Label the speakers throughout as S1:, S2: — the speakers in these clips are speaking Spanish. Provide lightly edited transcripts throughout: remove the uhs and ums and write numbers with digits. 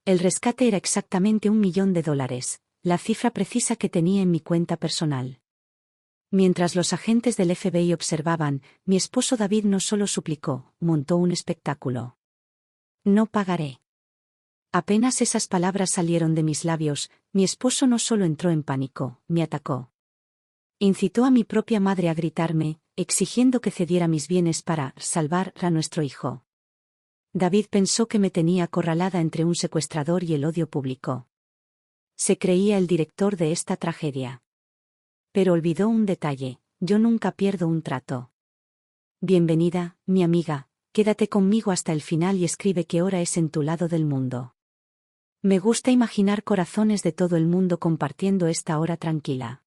S1: El rescate era exactamente $1.000.000, la cifra precisa que tenía en mi cuenta personal. Mientras los agentes del FBI observaban, mi esposo David no solo suplicó, montó un espectáculo. No pagaré. Apenas esas palabras salieron de mis labios, mi esposo no solo entró en pánico, me atacó. Incitó a mi propia madre a gritarme, exigiendo que cediera mis bienes para salvar a nuestro hijo. David pensó que me tenía acorralada entre un secuestrador y el odio público. Se creía el director de esta tragedia. Pero olvidó un detalle: yo nunca pierdo un trato. Bienvenida, mi amiga, quédate conmigo hasta el final y escribe qué hora es en tu lado del mundo. Me gusta imaginar corazones de todo el mundo compartiendo esta hora tranquila.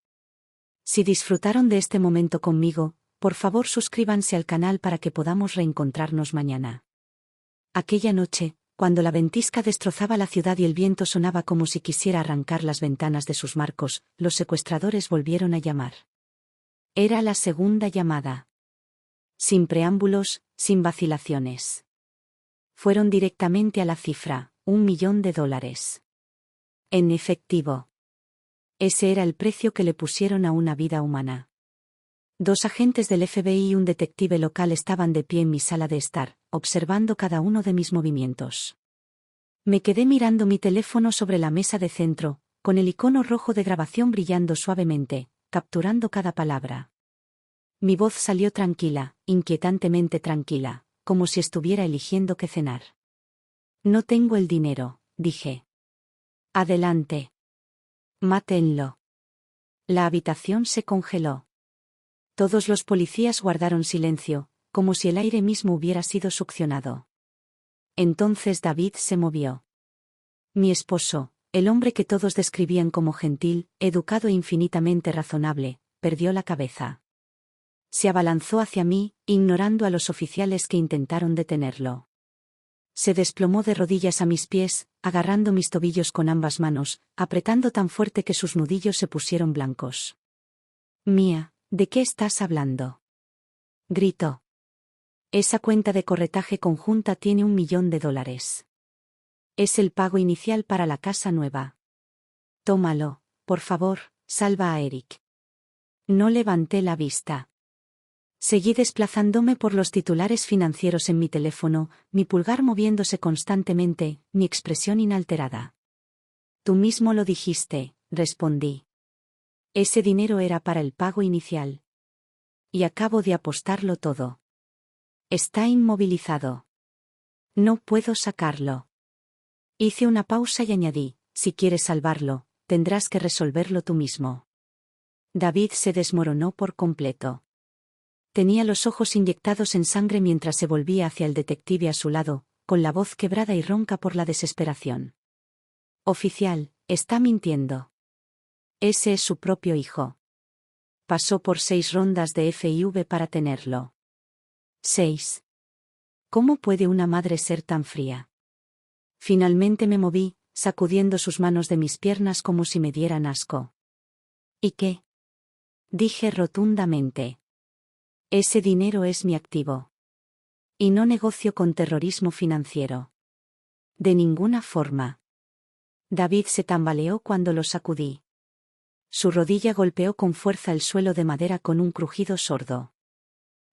S1: Si disfrutaron de este momento conmigo, por favor suscríbanse al canal para que podamos reencontrarnos mañana. Aquella noche, cuando la ventisca destrozaba la ciudad y el viento sonaba como si quisiera arrancar las ventanas de sus marcos, los secuestradores volvieron a llamar. Era la segunda llamada. Sin preámbulos, sin vacilaciones. Fueron directamente a la cifra, $1.000.000. En efectivo. Ese era el precio que le pusieron a una vida humana. 2 agentes del FBI y un detective local estaban de pie en mi sala de estar, observando cada uno de mis movimientos. Me quedé mirando mi teléfono sobre la mesa de centro, con el icono rojo de grabación brillando suavemente, capturando cada palabra. Mi voz salió tranquila, inquietantemente tranquila, como si estuviera eligiendo qué cenar. No tengo el dinero, dije. Adelante. Mátenlo. La habitación se congeló. Todos los policías guardaron silencio, como si el aire mismo hubiera sido succionado. Entonces David se movió. Mi esposo, el hombre que todos describían como gentil, educado e infinitamente razonable, perdió la cabeza. Se abalanzó hacia mí, ignorando a los oficiales que intentaron detenerlo. Se desplomó de rodillas a mis pies, agarrando mis tobillos con ambas manos, apretando tan fuerte que sus nudillos se pusieron blancos. Mía, ¿de qué estás hablando? Gritó. Esa cuenta de corretaje conjunta tiene $1.000.000. Es el pago inicial para la casa nueva. Tómalo, por favor, salva a Eric. No levanté la vista. Seguí desplazándome por los titulares financieros en mi teléfono, mi pulgar moviéndose constantemente, mi expresión inalterada. Tú mismo lo dijiste, respondí. Ese dinero era para el pago inicial. Y acabo de apostarlo todo. Está inmovilizado. No puedo sacarlo. Hice una pausa y añadí, si quieres salvarlo, tendrás que resolverlo tú mismo. David se desmoronó por completo. Tenía los ojos inyectados en sangre mientras se volvía hacia el detective a su lado, con la voz quebrada y ronca por la desesperación. Oficial, está mintiendo. Ese es su propio hijo. Pasó por 6 rondas de FIV para tenerlo. 6. ¿Cómo puede una madre ser tan fría? Finalmente me moví, sacudiendo sus manos de mis piernas como si me dieran asco. ¿Y qué? Dije rotundamente. Ese dinero es mi activo. Y no negocio con terrorismo financiero. De ninguna forma. David se tambaleó cuando lo sacudí. Su rodilla golpeó con fuerza el suelo de madera con un crujido sordo.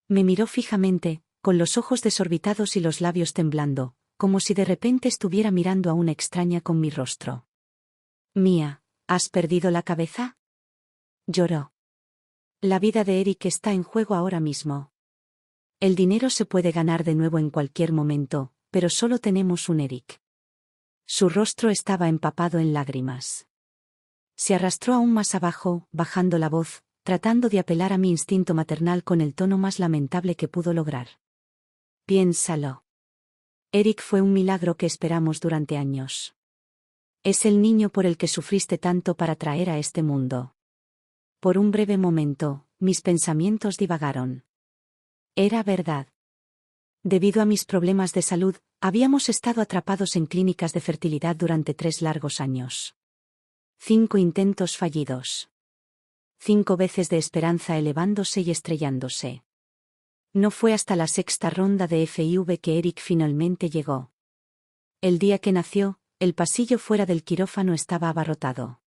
S1: Me miró fijamente, con los ojos desorbitados y los labios temblando, como si de repente estuviera mirando a una extraña con mi rostro. Mía, ¿has perdido la cabeza? Lloró. La vida de Eric está en juego ahora mismo. El dinero se puede ganar de nuevo en cualquier momento, pero solo tenemos un Eric. Su rostro estaba empapado en lágrimas. Se arrastró aún más abajo, bajando la voz, tratando de apelar a mi instinto maternal con el tono más lamentable que pudo lograr. Piénsalo. Eric fue un milagro que esperamos durante años. Es el niño por el que sufriste tanto para traer a este mundo. Por un breve momento, mis pensamientos divagaron. Era verdad. Debido a mis problemas de salud, habíamos estado atrapados en clínicas de fertilidad durante 3 largos años. 5 intentos fallidos. 5 veces de esperanza elevándose y estrellándose. No fue hasta la 6ª ronda de FIV que Eric finalmente llegó. El día que nació, El pasillo fuera del quirófano estaba abarrotado.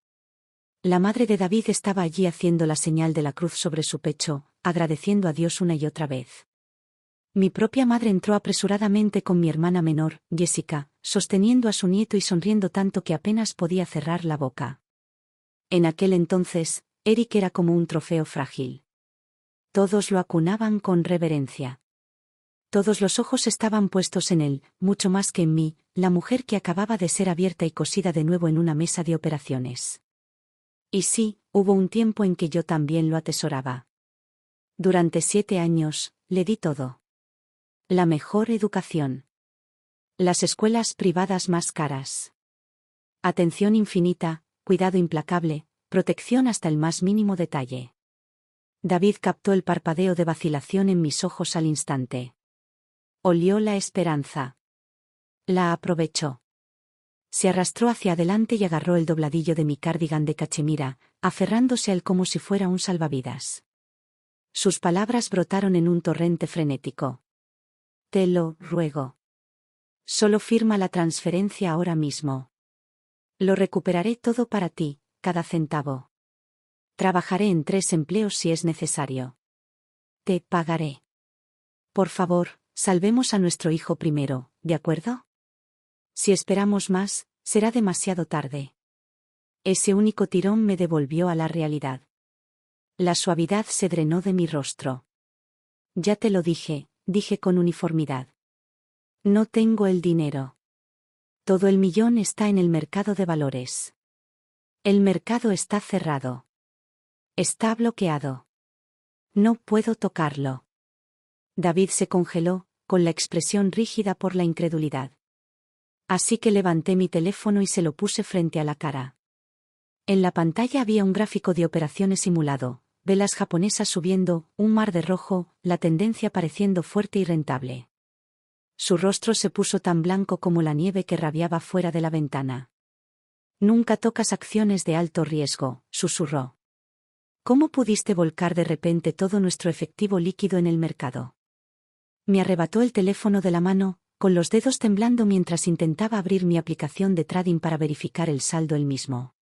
S1: La madre de David estaba allí haciendo la señal de la cruz sobre su pecho, agradeciendo a Dios una y otra vez. Mi propia madre entró apresuradamente con mi hermana menor, Jessica, sosteniendo a su nieto y sonriendo tanto que apenas podía cerrar la boca. En aquel entonces, Eric era como un trofeo frágil. Todos lo acunaban con reverencia. Todos los ojos estaban puestos en él, mucho más que en mí, la mujer que acababa de ser abierta y cosida de nuevo en una mesa de operaciones. Y sí, hubo un tiempo en que yo también lo atesoraba. Durante 7 años, le di todo. La mejor educación. Las escuelas privadas más caras. Atención infinita, cuidado implacable, protección hasta el más mínimo detalle. David captó el parpadeo de vacilación en mis ojos al instante. Olió la esperanza. La aprovechó. Se arrastró hacia adelante y agarró el dobladillo de mi cardigan de cachemira, aferrándose a él como si fuera un salvavidas. Sus palabras brotaron en un torrente frenético. Te lo ruego. Solo firma la transferencia ahora mismo. Lo recuperaré todo para ti, cada centavo. Trabajaré en 3 empleos si es necesario. Te pagaré. Por favor, salvemos a nuestro hijo primero, ¿de acuerdo? Si esperamos más, será demasiado tarde. Ese único tirón me devolvió a la realidad. La suavidad se drenó de mi rostro. Ya te lo dije, dije con uniformidad. No tengo el dinero. Todo el millón está en el mercado de valores. El mercado está cerrado. Está bloqueado. No puedo tocarlo. David se congeló, con la expresión rígida por la incredulidad. Así que levanté mi teléfono y se lo puse frente a la cara. En la pantalla había un gráfico de operaciones simulado, velas japonesas subiendo, un mar de rojo, la tendencia pareciendo fuerte y rentable. Su rostro se puso tan blanco como la nieve que rabiaba fuera de la ventana. Nunca tocas acciones de alto riesgo, susurró. ¿Cómo pudiste volcar de repente todo nuestro efectivo líquido en el mercado? Me arrebató el teléfono de la mano, con los dedos temblando mientras intentaba abrir mi aplicación de trading para verificar el saldo él mismo.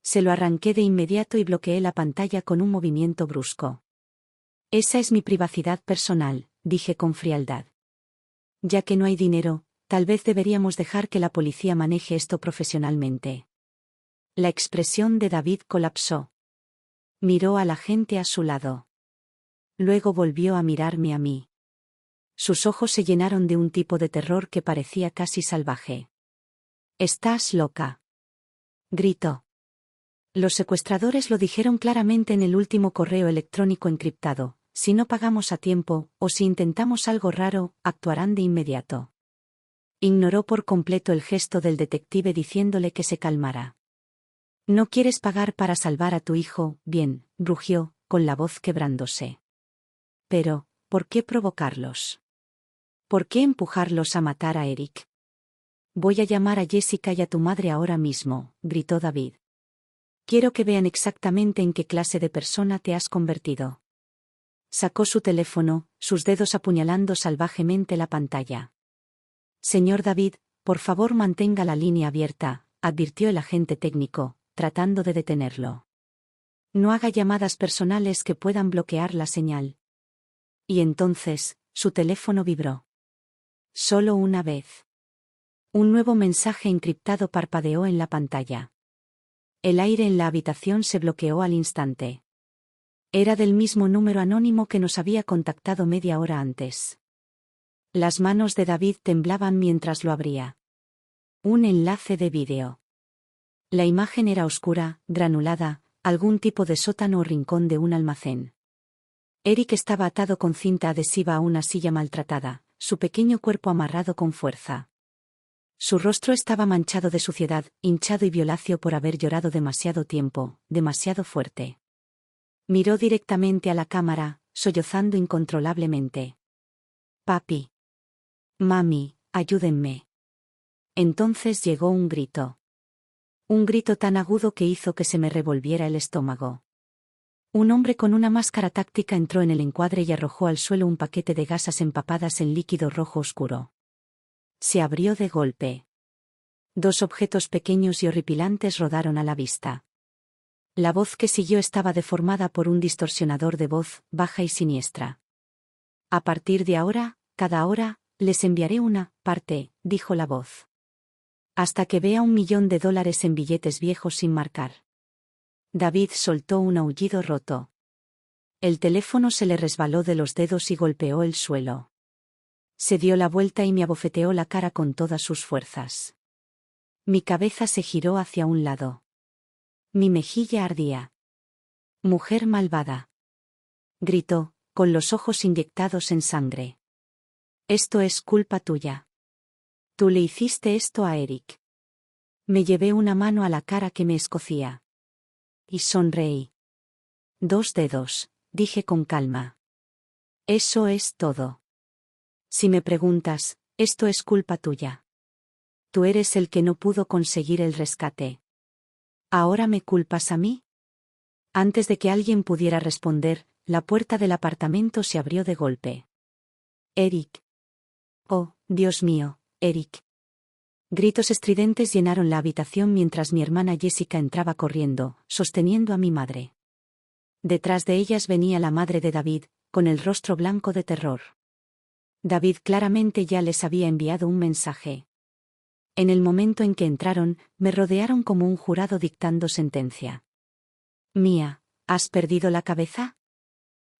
S1: Se lo arranqué de inmediato y bloqueé la pantalla con un movimiento brusco. Esa es mi privacidad personal, dije con frialdad. Ya que no hay dinero, tal vez deberíamos dejar que la policía maneje esto profesionalmente. La expresión de David colapsó. Miró a la gente a su lado. Luego volvió a mirarme a mí. Sus ojos se llenaron de un tipo de terror que parecía casi salvaje. «Estás loca», gritó. Los secuestradores lo dijeron claramente en el último correo electrónico encriptado: si no pagamos a tiempo, o si intentamos algo raro, actuarán de inmediato. Ignoró por completo el gesto del detective diciéndole que se calmara. «¿No quieres pagar para salvar a tu hijo? Bien», rugió, con la voz quebrándose. «Pero, ¿por qué provocarlos? ¿Por qué empujarlos a matar a Eric?» «Voy a llamar a Jessica y a tu madre ahora mismo», gritó David. «Quiero que vean exactamente en qué clase de persona te has convertido». Sacó su teléfono, sus dedos apuñalando salvajemente la pantalla. «Señor David, por favor mantenga la línea abierta», advirtió el agente técnico, tratando de detenerlo. «No haga llamadas personales que puedan bloquear la señal». Y entonces, su teléfono vibró. Solo una vez. Un nuevo mensaje encriptado parpadeó en la pantalla. El aire en la habitación se bloqueó al instante. Era del mismo número anónimo que nos había contactado media hora antes. Las manos de David temblaban mientras lo abría. Un enlace de vídeo. La imagen era oscura, granulada, algún tipo de sótano o rincón de un almacén. Eric estaba atado con cinta adhesiva a una silla maltratada, su pequeño cuerpo amarrado con fuerza. Su rostro estaba manchado de suciedad, hinchado y violáceo por haber llorado demasiado tiempo, demasiado fuerte. Miró directamente a la cámara, sollozando incontrolablemente. «Papi. Mami, ayúdenme». Entonces llegó un grito. Un grito tan agudo que hizo que se me revolviera el estómago. Un hombre con una máscara táctica entró en el encuadre y arrojó al suelo un paquete de gasas empapadas en líquido rojo oscuro. Se abrió de golpe. Dos objetos pequeños y horripilantes rodaron a la vista. La voz que siguió estaba deformada por un distorsionador de voz, baja y siniestra. A partir de ahora, cada hora, les enviaré una parte, dijo la voz. Hasta que vea $1.000.000 en billetes viejos sin marcar. David soltó un aullido roto. El teléfono se le resbaló de los dedos y golpeó el suelo. Se dio la vuelta y me abofeteó la cara con todas sus fuerzas. Mi cabeza se giró hacia un lado. Mi mejilla ardía. «Mujer malvada», gritó, con los ojos inyectados en sangre. «Esto es culpa tuya. Tú le hiciste esto a Eric». Me llevé una mano a la cara que me escocía. Y sonreí. «2 dedos», dije con calma. «Eso es todo. Si me preguntas, esto es culpa tuya. Tú eres el que no pudo conseguir el rescate. ¿Ahora me culpas a mí?». Antes de que alguien pudiera responder, la puerta del apartamento se abrió de golpe. «Eric». «Oh, Dios mío, Eric». Gritos estridentes llenaron la habitación mientras mi hermana Jessica entraba corriendo, sosteniendo a mi madre. Detrás de ellas venía la madre de David, con el rostro blanco de terror. David claramente ya les había enviado un mensaje. En el momento en que entraron, me rodearon como un jurado dictando sentencia. «Mía, ¿has perdido la cabeza?»,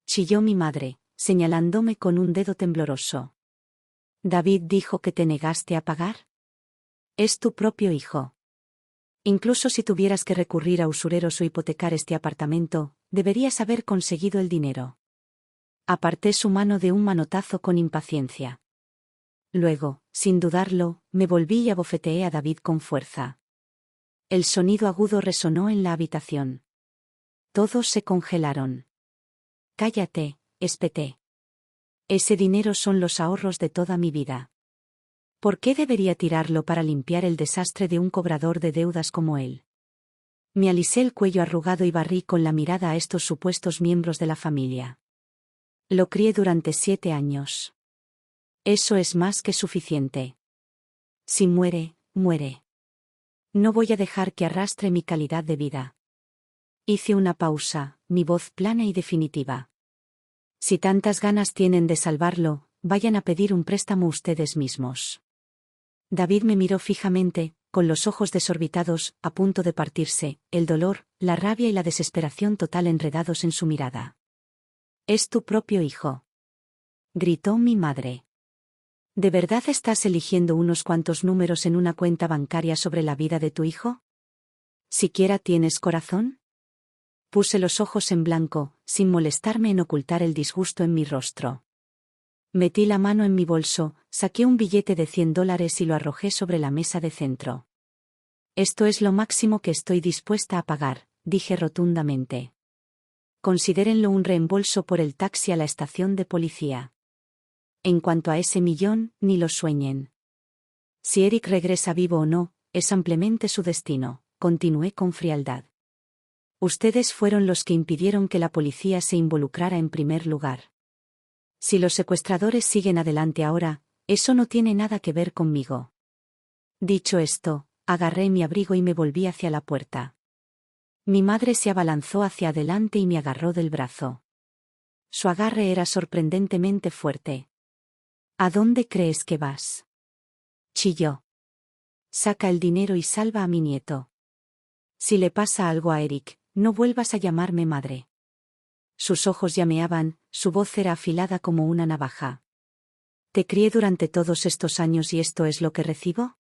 S1: chilló mi madre, señalándome con un dedo tembloroso. «David dijo que te negaste a pagar. Es tu propio hijo. Incluso si tuvieras que recurrir a usureros o hipotecar este apartamento, deberías haber conseguido el dinero». Aparté su mano de un manotazo con impaciencia. Luego, sin dudarlo, me volví y abofeteé a David con fuerza. El sonido agudo resonó en la habitación. Todos se congelaron. «Cállate», espeté. «Ese dinero son los ahorros de toda mi vida. ¿Por qué debería tirarlo para limpiar el desastre de un cobrador de deudas como él?». Me alisé el cuello arrugado y barrí con la mirada a estos supuestos miembros de la familia. «Lo crié durante 7 años. Eso es más que suficiente. Si muere, muere. No voy a dejar que arrastre mi calidad de vida». Hice una pausa, mi voz plana y definitiva. «Si tantas ganas tienen de salvarlo, vayan a pedir un préstamo ustedes mismos». David me miró fijamente, con los ojos desorbitados, a punto de partirse, el dolor, la rabia y la desesperación total enredados en su mirada. «Es tu propio hijo», gritó mi madre. «¿De verdad estás eligiendo unos cuantos números en una cuenta bancaria sobre la vida de tu hijo? ¿Siquiera tienes corazón?». Puse los ojos en blanco, sin molestarme en ocultar el disgusto en mi rostro. Metí la mano en mi bolso, saqué un billete de $100 y lo arrojé sobre la mesa de centro. «Esto es lo máximo que estoy dispuesta a pagar», dije rotundamente. «Considérenlo un reembolso por el taxi a la estación de policía. En cuanto a ese millón, ni lo sueñen. Si Eric regresa vivo o no, es ampliamente su destino», continué con frialdad. «Ustedes fueron los que impidieron que la policía se involucrara en primer lugar. Si los secuestradores siguen adelante ahora, eso no tiene nada que ver conmigo». Dicho esto, agarré mi abrigo y me volví hacia la puerta. Mi madre se abalanzó hacia adelante y me agarró del brazo. Su agarre era sorprendentemente fuerte. «¿A dónde crees que vas?», chilló. «Saca el dinero y salva a mi nieto. Si le pasa algo a Eric, no vuelvas a llamarme madre». Sus ojos llameaban, su voz era afilada como una navaja. «¿Te crié durante todos estos años y esto es lo que recibo?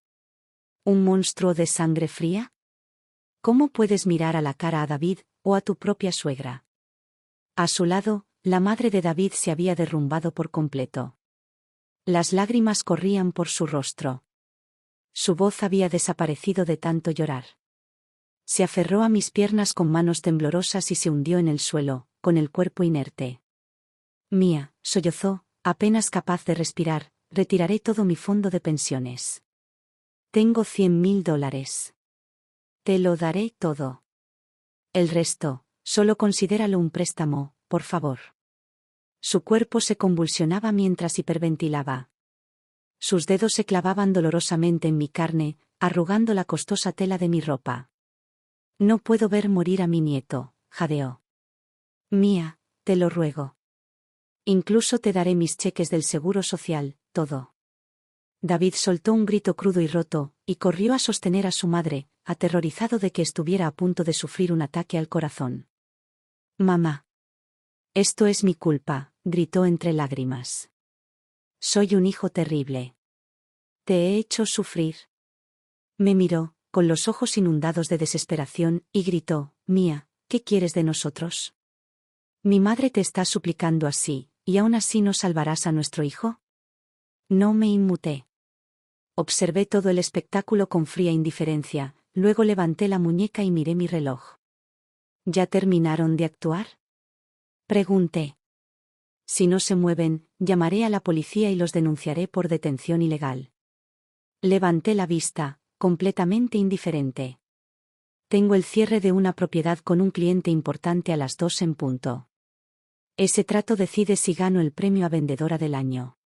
S1: ¿Un monstruo de sangre fría? ¿Cómo puedes mirar a la cara a David, o a tu propia suegra?». A su lado, la madre de David se había derrumbado por completo. Las lágrimas corrían por su rostro. Su voz había desaparecido de tanto llorar. Se aferró a mis piernas con manos temblorosas y se hundió en el suelo, con el cuerpo inerte. «Mía», sollozó, apenas capaz de respirar, «retiraré todo mi fondo de pensiones. Tengo $100.000. Te lo daré todo. El resto, solo considéralo un préstamo, por favor». Su cuerpo se convulsionaba mientras hiperventilaba. Sus dedos se clavaban dolorosamente en mi carne, arrugando la costosa tela de mi ropa. No puedo ver morir a mi nieto, jadeó. Mía, te lo ruego. Incluso te daré mis cheques del seguro social, todo. David soltó un grito crudo y roto, y corrió a sostener a su madre, aterrorizado de que estuviera a punto de sufrir un ataque al corazón. Mamá. Esto es mi culpa, gritó entre lágrimas. Soy un hijo terrible. Te he hecho sufrir. Me miró, con los ojos inundados de desesperación, y gritó, Mía, ¿qué quieres de nosotros? Mi madre te está suplicando así, ¿y aún así no salvarás a nuestro hijo? No me inmuté. Observé todo el espectáculo con fría indiferencia, luego levanté la muñeca y miré mi reloj. ¿Ya terminaron de actuar? Pregunté. Si no se mueven, llamaré a la policía y los denunciaré por detención ilegal. Levanté la vista, completamente indiferente. Tengo el cierre de una propiedad con un cliente importante a las 2 en punto. Ese trato decide si gano el premio a vendedora del año.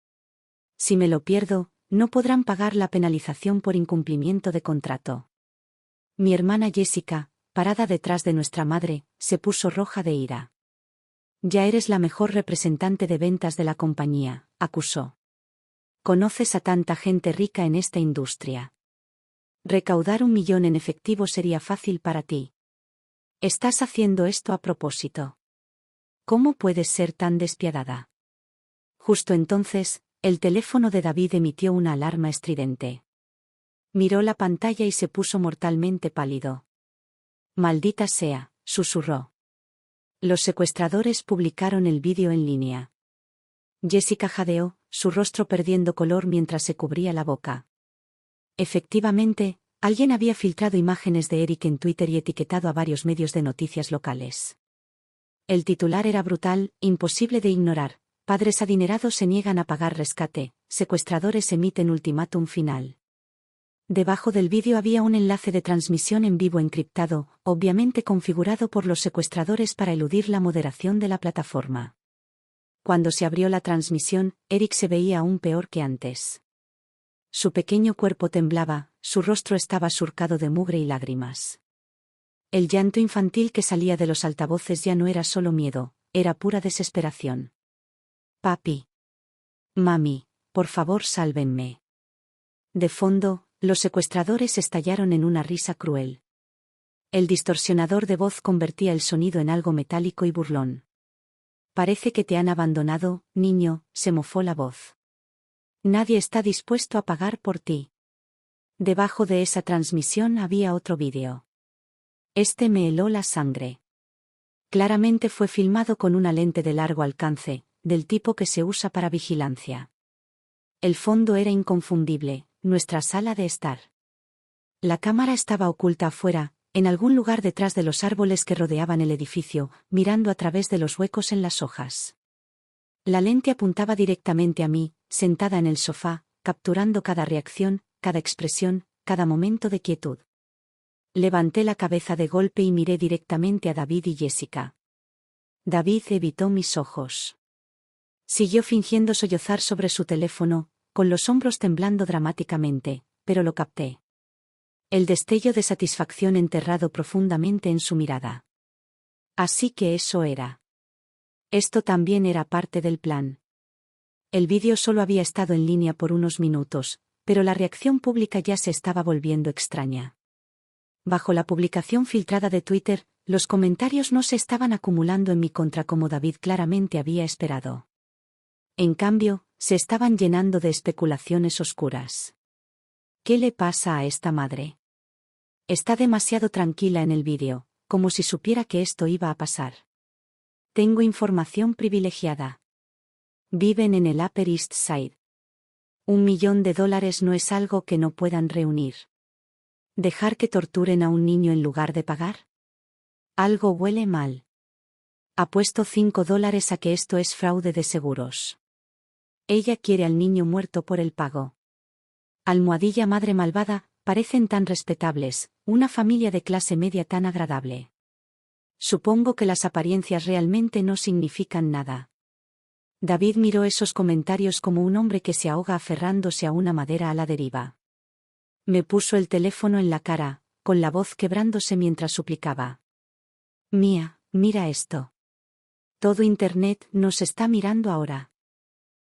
S1: Si me lo pierdo, no podrán pagar la penalización por incumplimiento de contrato. Mi hermana Jessica, parada detrás de nuestra madre, se puso roja de ira. Ya eres la mejor representante de ventas de la compañía, acusó. Conoces a tanta gente rica en esta industria. Recaudar 1 millón en efectivo sería fácil para ti. Estás haciendo esto a propósito. ¿Cómo puedes ser tan despiadada? Justo entonces, el teléfono de David emitió una alarma estridente. Miró la pantalla y se puso mortalmente pálido. Maldita sea, susurró. Los secuestradores publicaron el vídeo en línea. Jessica jadeó, su rostro perdiendo color mientras se cubría la boca. Efectivamente, alguien había filtrado imágenes de Eric en Twitter y etiquetado a varios medios de noticias locales. El titular era brutal, imposible de ignorar. Padres adinerados se niegan a pagar rescate, secuestradores emiten ultimátum final. Debajo del vídeo había un enlace de transmisión en vivo encriptado, obviamente configurado por los secuestradores para eludir la moderación de la plataforma. Cuando se abrió la transmisión, Eric se veía aún peor que antes. Su pequeño cuerpo temblaba, su rostro estaba surcado de mugre y lágrimas. El llanto infantil que salía de los altavoces ya no era solo miedo, era pura desesperación. Papi. Mami, por favor sálvenme. De fondo, los secuestradores estallaron en una risa cruel. El distorsionador de voz convertía el sonido en algo metálico y burlón. Parece que te han abandonado, niño, se mofó la voz. Nadie está dispuesto a pagar por ti. Debajo de esa transmisión había otro vídeo. Este me heló la sangre. Claramente fue filmado con una lente de largo alcance, del tipo que se usa para vigilancia. El fondo era inconfundible, nuestra sala de estar. La cámara estaba oculta afuera, en algún lugar detrás de los árboles que rodeaban el edificio, mirando a través de los huecos en las hojas. La lente apuntaba directamente a mí, sentada en el sofá, capturando cada reacción, cada expresión, cada momento de quietud. Levanté la cabeza de golpe y miré directamente a David y Jessica. David evitó mis ojos. Siguió fingiendo sollozar sobre su teléfono, con los hombros temblando dramáticamente, pero lo capté. El destello de satisfacción enterrado profundamente en su mirada. Así que eso era. Esto también era parte del plan. El vídeo solo había estado en línea por unos minutos, pero la reacción pública ya se estaba volviendo extraña. Bajo la publicación filtrada de Twitter, los comentarios no se estaban acumulando en mi contra como David claramente había esperado. En cambio, se estaban llenando de especulaciones oscuras. ¿Qué le pasa a esta madre? Está demasiado tranquila en el vídeo, como si supiera que esto iba a pasar. Tengo información privilegiada. Viven en el Upper East Side. $1 millón no es algo que no puedan reunir. ¿Dejar que torturen a un niño en lugar de pagar? Algo huele mal. Apuesto $5 a que esto es fraude de seguros. Ella quiere al niño muerto por el pago. Almohadilla madre malvada, parecen tan respetables, una familia de clase media tan agradable. Supongo que las apariencias realmente no significan nada. David miró esos comentarios como un hombre que se ahoga aferrándose a una madera a la deriva. Me puso el teléfono en la cara, con la voz quebrándose mientras suplicaba. Mía, mira esto. Todo Internet nos está mirando ahora.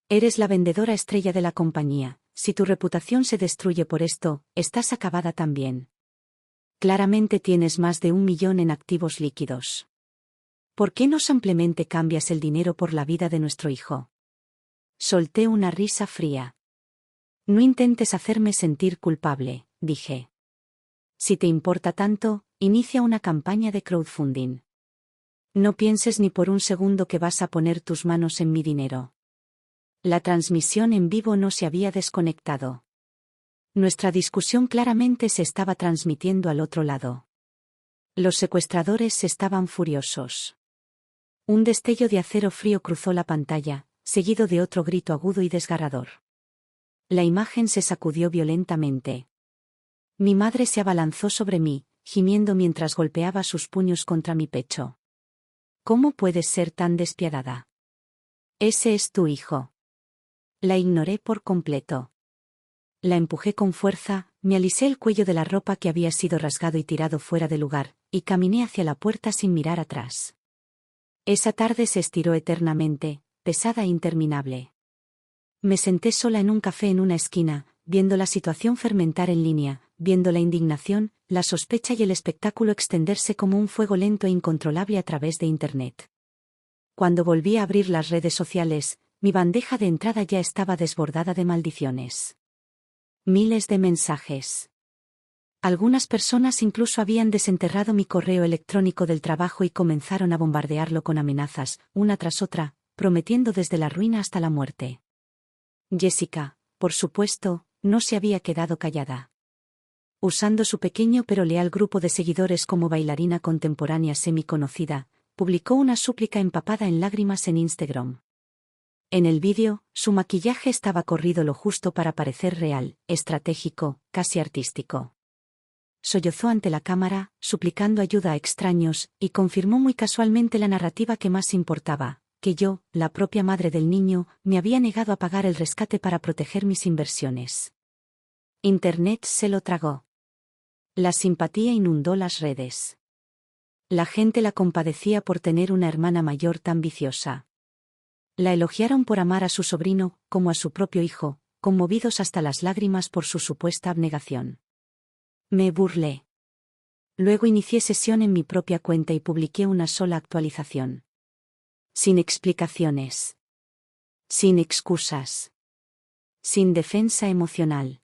S1: Eres la vendedora estrella de la compañía. Si tu reputación se destruye por esto, estás acabada también. Claramente tienes más de 1 millón en activos líquidos. ¿Por qué no simplemente cambias el dinero por la vida de nuestro hijo? Solté una risa fría. No intentes hacerme sentir culpable, dije. Si te importa tanto, inicia una campaña de crowdfunding. No pienses ni por un segundo que vas a poner tus manos en mi dinero. La transmisión en vivo no se había desconectado. Nuestra discusión claramente se estaba transmitiendo al otro lado. Los secuestradores estaban furiosos. Un destello de acero frío cruzó la pantalla, seguido de otro grito agudo y desgarrador. La imagen se sacudió violentamente. Mi madre se abalanzó sobre mí, gimiendo mientras golpeaba sus puños contra mi pecho. ¿Cómo puedes ser tan despiadada? Ese es tu hijo. La ignoré por completo. La empujé con fuerza, me alisé el cuello de la ropa que había sido rasgado y tirado fuera de lugar, y caminé hacia la puerta sin mirar atrás. Esa tarde se estiró eternamente, pesada e interminable. Me senté sola en un café en una esquina, viendo la situación fermentar en línea, viendo la indignación, la sospecha y el espectáculo extenderse como un fuego lento e incontrolable a través de Internet. Cuando volví a abrir las redes sociales, mi bandeja de entrada ya estaba desbordada de maldiciones. Miles de mensajes. Algunas personas incluso habían desenterrado mi correo electrónico del trabajo y comenzaron a bombardearlo con amenazas, una tras otra, prometiendo desde la ruina hasta la muerte. Jessica, por supuesto, no se había quedado callada. Usando su pequeño pero leal grupo de seguidores como bailarina contemporánea semi-conocida, publicó una súplica empapada en lágrimas en Instagram. En el vídeo, su maquillaje estaba corrido lo justo para parecer real, estratégico, casi artístico. Sollozó ante la cámara, suplicando ayuda a extraños, y confirmó muy casualmente la narrativa que más importaba, que yo, la propia madre del niño, me había negado a pagar el rescate para proteger mis inversiones. Internet se lo tragó. La simpatía inundó las redes. La gente la compadecía por tener una hermana mayor tan viciosa. La elogiaron por amar a su sobrino, como a su propio hijo, conmovidos hasta las lágrimas por su supuesta abnegación. Me burlé. Luego inicié sesión en mi propia cuenta y publiqué una sola actualización. Sin explicaciones. Sin excusas. Sin defensa emocional.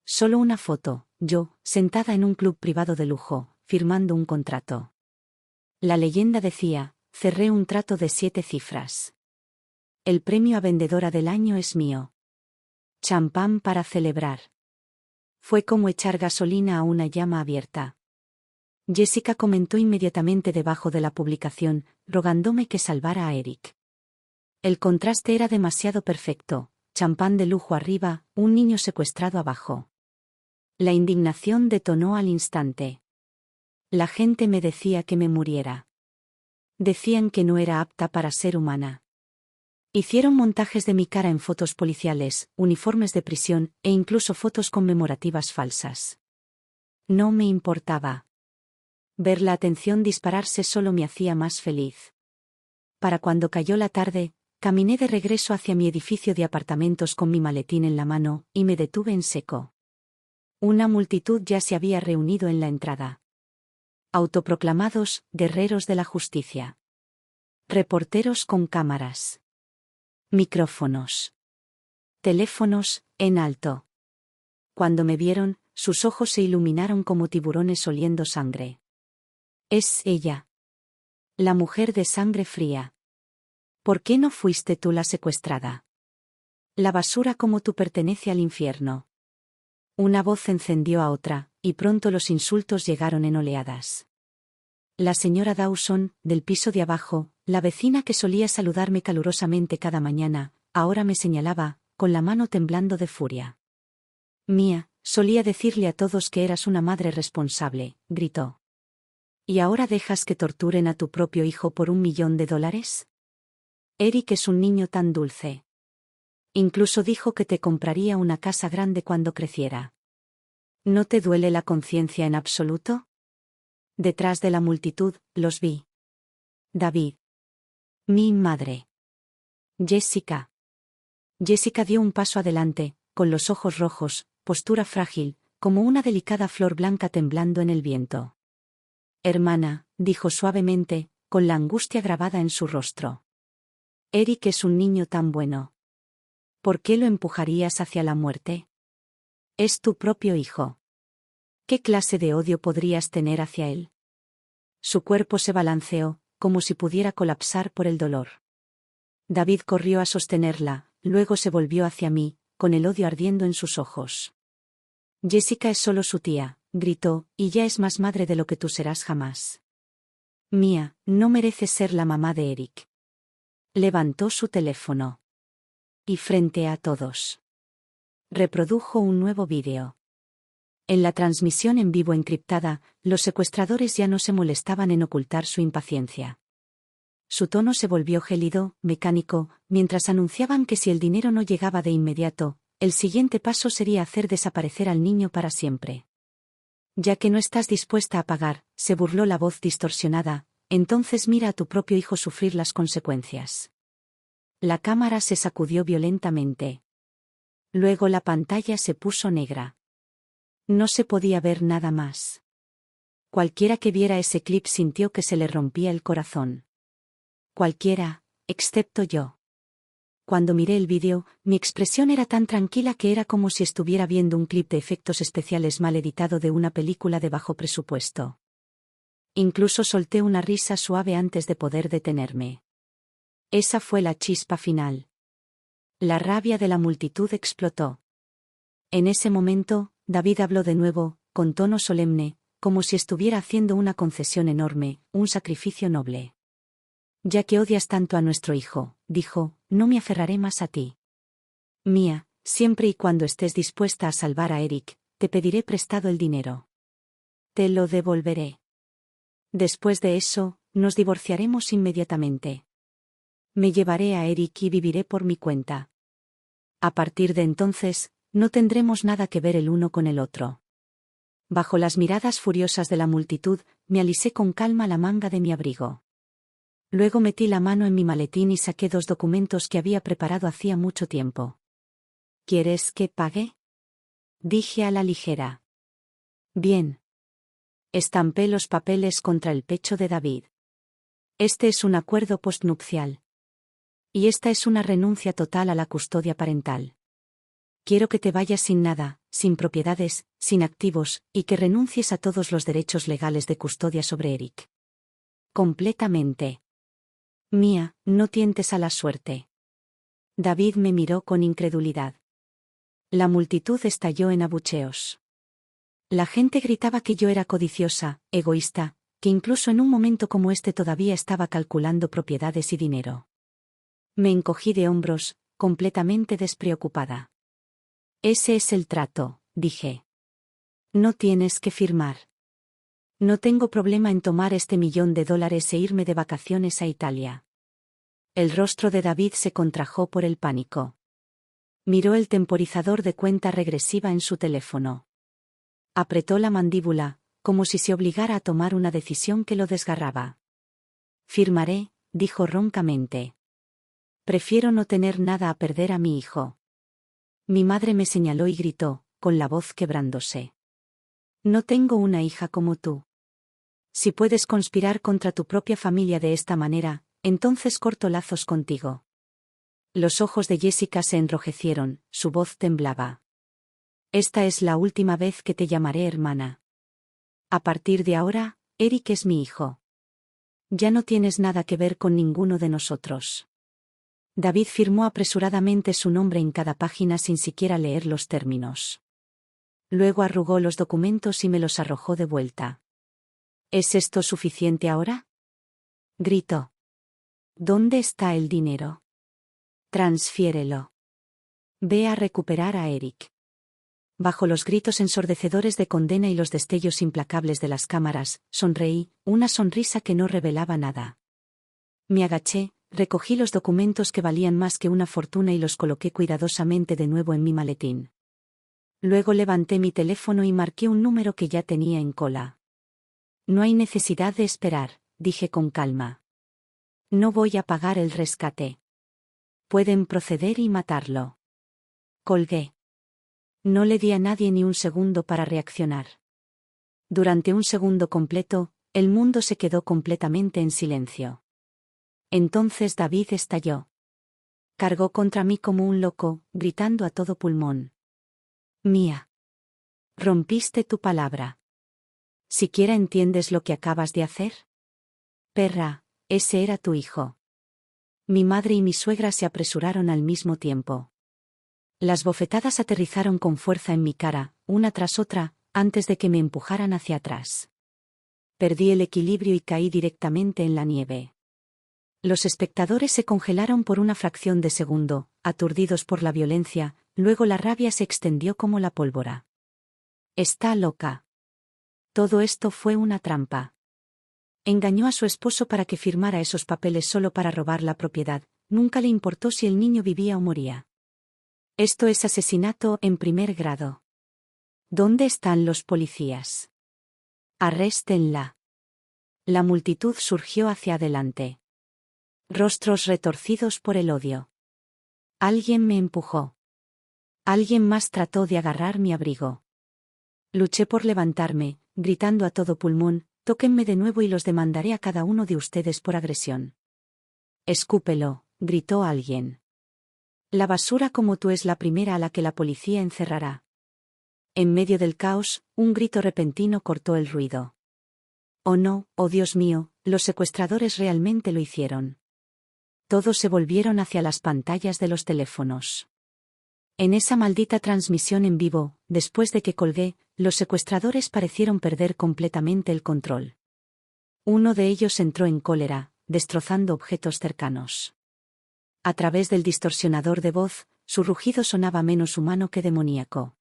S1: Solo una foto, yo, sentada en un club privado de lujo, firmando un contrato. La leyenda decía, cerré un trato de 7 cifras. El premio a vendedora del año es mío. Champán para celebrar. Fue como echar gasolina a una llama abierta. Jessica comentó inmediatamente debajo de la publicación, rogándome que salvara a Eric. El contraste era demasiado perfecto, champán de lujo arriba, un niño secuestrado abajo. La indignación detonó al instante. La gente me decía que me muriera. Decían que no era apta para ser humana. Hicieron montajes de mi cara en fotos policiales, uniformes de prisión, e incluso fotos conmemorativas falsas. No me importaba. Ver la atención dispararse solo me hacía más feliz. Para cuando cayó la tarde, caminé de regreso hacia mi edificio de apartamentos con mi maletín en la mano, y me detuve en seco. Una multitud ya se había reunido en la entrada. Autoproclamados guerreros de la justicia. Reporteros con cámaras. Micrófonos. Teléfonos, en alto. Cuando me vieron, sus ojos se iluminaron como tiburones oliendo sangre. Es ella. La mujer de sangre fría. ¿Por qué no fuiste tú la secuestrada? La basura como tú pertenece al infierno. Una voz encendió a otra, y pronto los insultos llegaron en oleadas. La señora Dawson, del piso de abajo, la vecina que solía saludarme calurosamente cada mañana, ahora me señalaba, con la mano temblando de furia. Mía, solía decirle a todos que eras una madre responsable, gritó. ¿Y ahora dejas que torturen a tu propio hijo por $1 millón? Eric es un niño tan dulce. Incluso dijo que te compraría una casa grande cuando creciera. ¿No te duele la conciencia en absoluto? Detrás de la multitud, los vi. David. Mi madre. Jessica. Jessica dio un paso adelante, con los ojos rojos, postura frágil, como una delicada flor blanca temblando en el viento. Hermana, dijo suavemente, con la angustia grabada en su rostro. Eric es un niño tan bueno. ¿Por qué lo empujarías hacia la muerte? Es tu propio hijo. ¿Qué clase de odio podrías tener hacia él? Su cuerpo se balanceó, como si pudiera colapsar por el dolor. David corrió a sostenerla, luego se volvió hacia mí, con el odio ardiendo en sus ojos. Jessica es solo su tía, gritó, y ya es más madre de lo que tú serás jamás. Mía, no mereces ser la mamá de Eric. Levantó su teléfono. Y frente a todos. Reprodujo un nuevo vídeo. En la transmisión en vivo encriptada, los secuestradores ya no se molestaban en ocultar su impaciencia. Su tono se volvió gélido, mecánico, mientras anunciaban que si el dinero no llegaba de inmediato, el siguiente paso sería hacer desaparecer al niño para siempre. Ya que no estás dispuesta a pagar, se burló la voz distorsionada, entonces mira a tu propio hijo sufrir las consecuencias. La cámara se sacudió violentamente. Luego la pantalla se puso negra. No se podía ver nada más. Cualquiera que viera ese clip sintió que se le rompía el corazón. Cualquiera, excepto yo. Cuando miré el vídeo, mi expresión era tan tranquila que era como si estuviera viendo un clip de efectos especiales mal editado de una película de bajo presupuesto. Incluso solté una risa suave antes de poder detenerme. Esa fue la chispa final. La rabia de la multitud explotó. En ese momento, David habló de nuevo, con tono solemne, como si estuviera haciendo una concesión enorme, un sacrificio noble. Ya que odias tanto a nuestro hijo, dijo, no me aferraré más a ti. Mía, siempre y cuando estés dispuesta a salvar a Eric, te pediré prestado el dinero. Te lo devolveré. Después de eso, nos divorciaremos inmediatamente. Me llevaré a Eric y viviré por mi cuenta. A partir de entonces, no tendremos nada que ver el uno con el otro. Bajo las miradas furiosas de la multitud, me alisé con calma la manga de mi abrigo. Luego metí la mano en mi maletín y saqué 2 documentos que había preparado hacía mucho tiempo. ¿Quieres que pague? Dije a la ligera. Bien. Estampé los papeles contra el pecho de David. Este es un acuerdo postnupcial. Y esta es una renuncia total a la custodia parental. Quiero que te vayas sin nada, sin propiedades, sin activos, y que renuncies a todos los derechos legales de custodia sobre Eric. Completamente. Mía, no tientes a la suerte. David me miró con incredulidad. La multitud estalló en abucheos. La gente gritaba que yo era codiciosa, egoísta, que incluso en un momento como este todavía estaba calculando propiedades y dinero. Me encogí de hombros, completamente despreocupada. Ese es el trato, dije. No tienes que firmar. No tengo problema en tomar este $1.000.000 e irme de vacaciones a Italia. El rostro de David se contrajo por el pánico. Miró el temporizador de cuenta regresiva en su teléfono. Apretó la mandíbula, como si se obligara a tomar una decisión que lo desgarraba. Firmaré, dijo roncamente. Prefiero no tener nada a perder a mi hijo. Mi madre me señaló y gritó, con la voz quebrándose. No tengo una hija como tú. Si puedes conspirar contra tu propia familia de esta manera, entonces corto lazos contigo. Los ojos de Jessica se enrojecieron, su voz temblaba. Esta es la última vez que te llamaré hermana. A partir de ahora, Eric es mi hijo. Ya no tienes nada que ver con ninguno de nosotros. David firmó apresuradamente su nombre en cada página sin siquiera leer los términos. Luego arrugó los documentos y me los arrojó de vuelta. ¿Es esto suficiente ahora? Gritó. ¿Dónde está el dinero? Transfiérelo. Ve a recuperar a Eric. Bajo los gritos ensordecedores de condena y los destellos implacables de las cámaras, sonreí, una sonrisa que no revelaba nada. Me agaché, recogí los documentos que valían más que una fortuna y los coloqué cuidadosamente de nuevo en mi maletín. Luego levanté mi teléfono y marqué un número que ya tenía en cola. No hay necesidad de esperar, dije con calma. No voy a pagar el rescate. Pueden proceder y matarlo. Colgué. No le di a nadie ni un segundo para reaccionar. Durante un segundo completo, el mundo se quedó completamente en silencio. Entonces David estalló. Cargó contra mí como un loco, gritando a todo pulmón. Mía. Rompiste tu palabra. ¿Siquiera entiendes lo que acabas de hacer? Perra, ese era tu hijo. Mi madre y mi suegra se apresuraron al mismo tiempo. Las bofetadas aterrizaron con fuerza en mi cara, una tras otra, antes de que me empujaran hacia atrás. Perdí el equilibrio y caí directamente en la nieve. Los espectadores se congelaron por una fracción de segundo, aturdidos por la violencia, luego la rabia se extendió como la pólvora. Está loca. Todo esto fue una trampa. Engañó a su esposo para que firmara esos papeles solo para robar la propiedad, nunca le importó si el niño vivía o moría. Esto es asesinato en primer grado. ¿Dónde están los policías? Arréstenla. La multitud surgió hacia adelante. Rostros retorcidos por el odio. Alguien me empujó. Alguien más trató de agarrar mi abrigo. Luché por levantarme, gritando a todo pulmón, tóquenme de nuevo y los demandaré a cada uno de ustedes por agresión. Escúpelo, gritó alguien. La basura como tú es la primera a la que la policía encerrará. En medio del caos, un grito repentino cortó el ruido. Oh no, oh Dios mío, los secuestradores realmente lo hicieron. Todos se volvieron hacia las pantallas de los teléfonos. En esa maldita transmisión en vivo, después de que colgué, los secuestradores parecieron perder completamente el control. Uno de ellos entró en cólera, destrozando objetos cercanos. A través del distorsionador de voz, su rugido sonaba menos humano que demoníaco.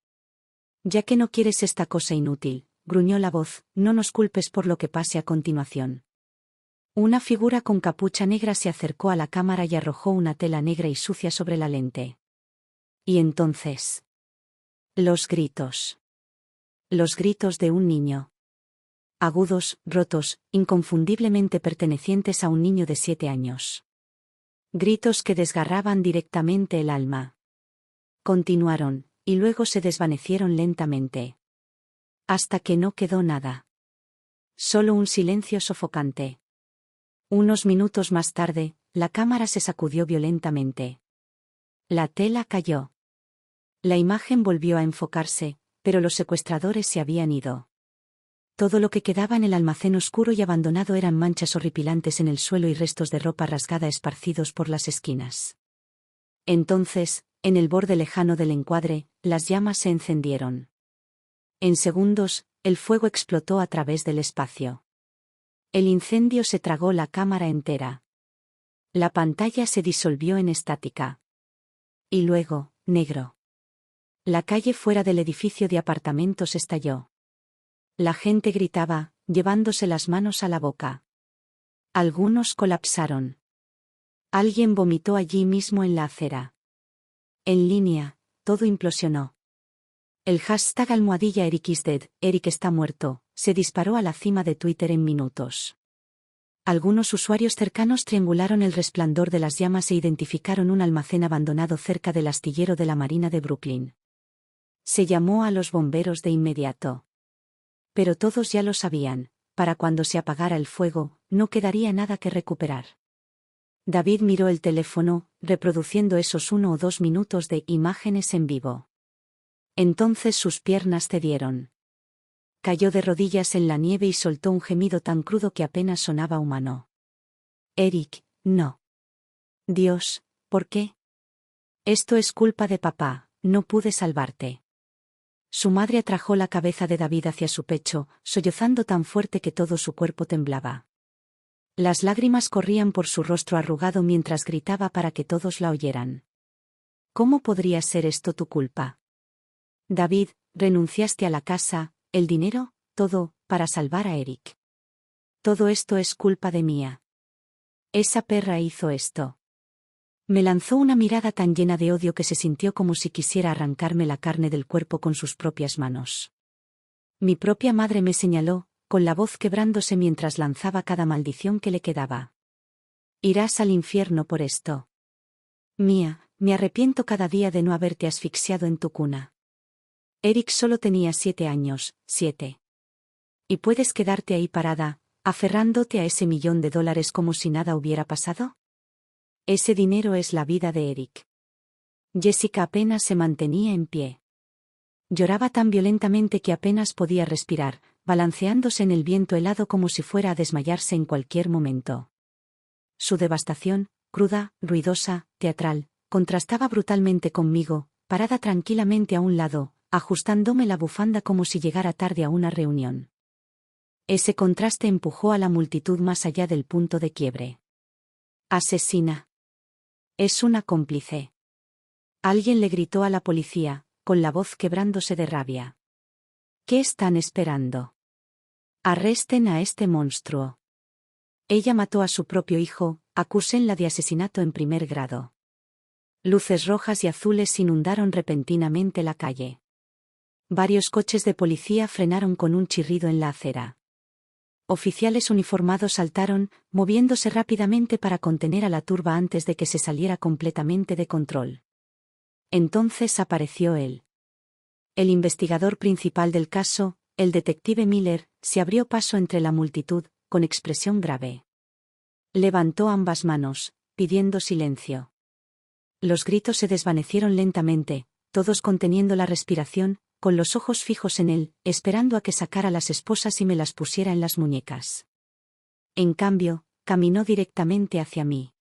S1: Ya que no quieres esta cosa inútil, gruñó la voz, no nos culpes por lo que pase a continuación. Una figura con capucha negra se acercó a la cámara y arrojó una tela negra y sucia sobre la lente. Y entonces. Los gritos. Los gritos de un niño. Agudos, rotos, inconfundiblemente pertenecientes a un niño de 7 años. Gritos que desgarraban directamente el alma. Continuaron, y luego se desvanecieron lentamente. Hasta que no quedó nada. Solo un silencio sofocante. Unos minutos más tarde, la cámara se sacudió violentamente. La tela cayó. La imagen volvió a enfocarse, pero los secuestradores se habían ido. Todo lo que quedaba en el almacén oscuro y abandonado eran manchas horripilantes en el suelo y restos de ropa rasgada esparcidos por las esquinas. Entonces, en el borde lejano del encuadre, las llamas se encendieron. En segundos, el fuego explotó a través del espacio. El incendio se tragó la cámara entera. La pantalla se disolvió en estática. Y luego, negro. La calle fuera del edificio de apartamentos estalló. La gente gritaba, llevándose las manos a la boca. Algunos colapsaron. Alguien vomitó allí mismo en la acera. En línea, todo implosionó. El hashtag #Eric is dead, Eric está muerto, se disparó a la cima de Twitter en minutos. Algunos usuarios cercanos triangularon el resplandor de las llamas e identificaron un almacén abandonado cerca del astillero de la Marina de Brooklyn. Se llamó a los bomberos de inmediato. Pero todos ya lo sabían, para cuando se apagara el fuego, no quedaría nada que recuperar. David miró el teléfono, reproduciendo esos 1 o 2 minutos de imágenes en vivo. Entonces sus piernas cedieron. Cayó de rodillas en la nieve y soltó un gemido tan crudo que apenas sonaba humano. Eric, no. Dios, ¿por qué? Esto es culpa de papá, no pude salvarte. Su madre atrajo la cabeza de David hacia su pecho, sollozando tan fuerte que todo su cuerpo temblaba. Las lágrimas corrían por su rostro arrugado mientras gritaba para que todos la oyeran. ¿Cómo podría ser esto tu culpa? David, renunciaste a la casa, el dinero, todo, para salvar a Eric. Todo esto es culpa de Mía. Esa perra hizo esto. Me lanzó una mirada tan llena de odio que se sintió como si quisiera arrancarme la carne del cuerpo con sus propias manos. Mi propia madre me señaló, con la voz quebrándose mientras lanzaba cada maldición que le quedaba. Irás al infierno por esto. Mía, me arrepiento cada día de no haberte asfixiado en tu cuna. Eric solo tenía 7 años, 7. ¿Y puedes quedarte ahí parada, aferrándote a ese $1.000.000 como si nada hubiera pasado? Ese dinero es la vida de Eric. Jessica apenas se mantenía en pie. Lloraba tan violentamente que apenas podía respirar, balanceándose en el viento helado como si fuera a desmayarse en cualquier momento. Su devastación, cruda, ruidosa, teatral, contrastaba brutalmente conmigo, parada tranquilamente a un lado, ajustándome la bufanda como si llegara tarde a una reunión. Ese contraste empujó a la multitud más allá del punto de quiebre. «Asesina. Es una cómplice». Alguien le gritó a la policía, con la voz quebrándose de rabia. «¿Qué están esperando? Arresten a este monstruo». Ella mató a su propio hijo, acúsenla de asesinato en primer grado. Luces rojas y azules inundaron repentinamente la calle. Varios coches de policía frenaron con un chirrido en la acera. Oficiales uniformados saltaron, moviéndose rápidamente para contener a la turba antes de que se saliera completamente de control. Entonces apareció él. El investigador principal del caso, el detective Miller, se abrió paso entre la multitud, con expresión grave. Levantó ambas manos, pidiendo silencio. Los gritos se desvanecieron lentamente, todos conteniendo la respiración, con los ojos fijos en él, esperando a que sacara las esposas y me las pusiera en las muñecas. En cambio, caminó directamente hacia mí.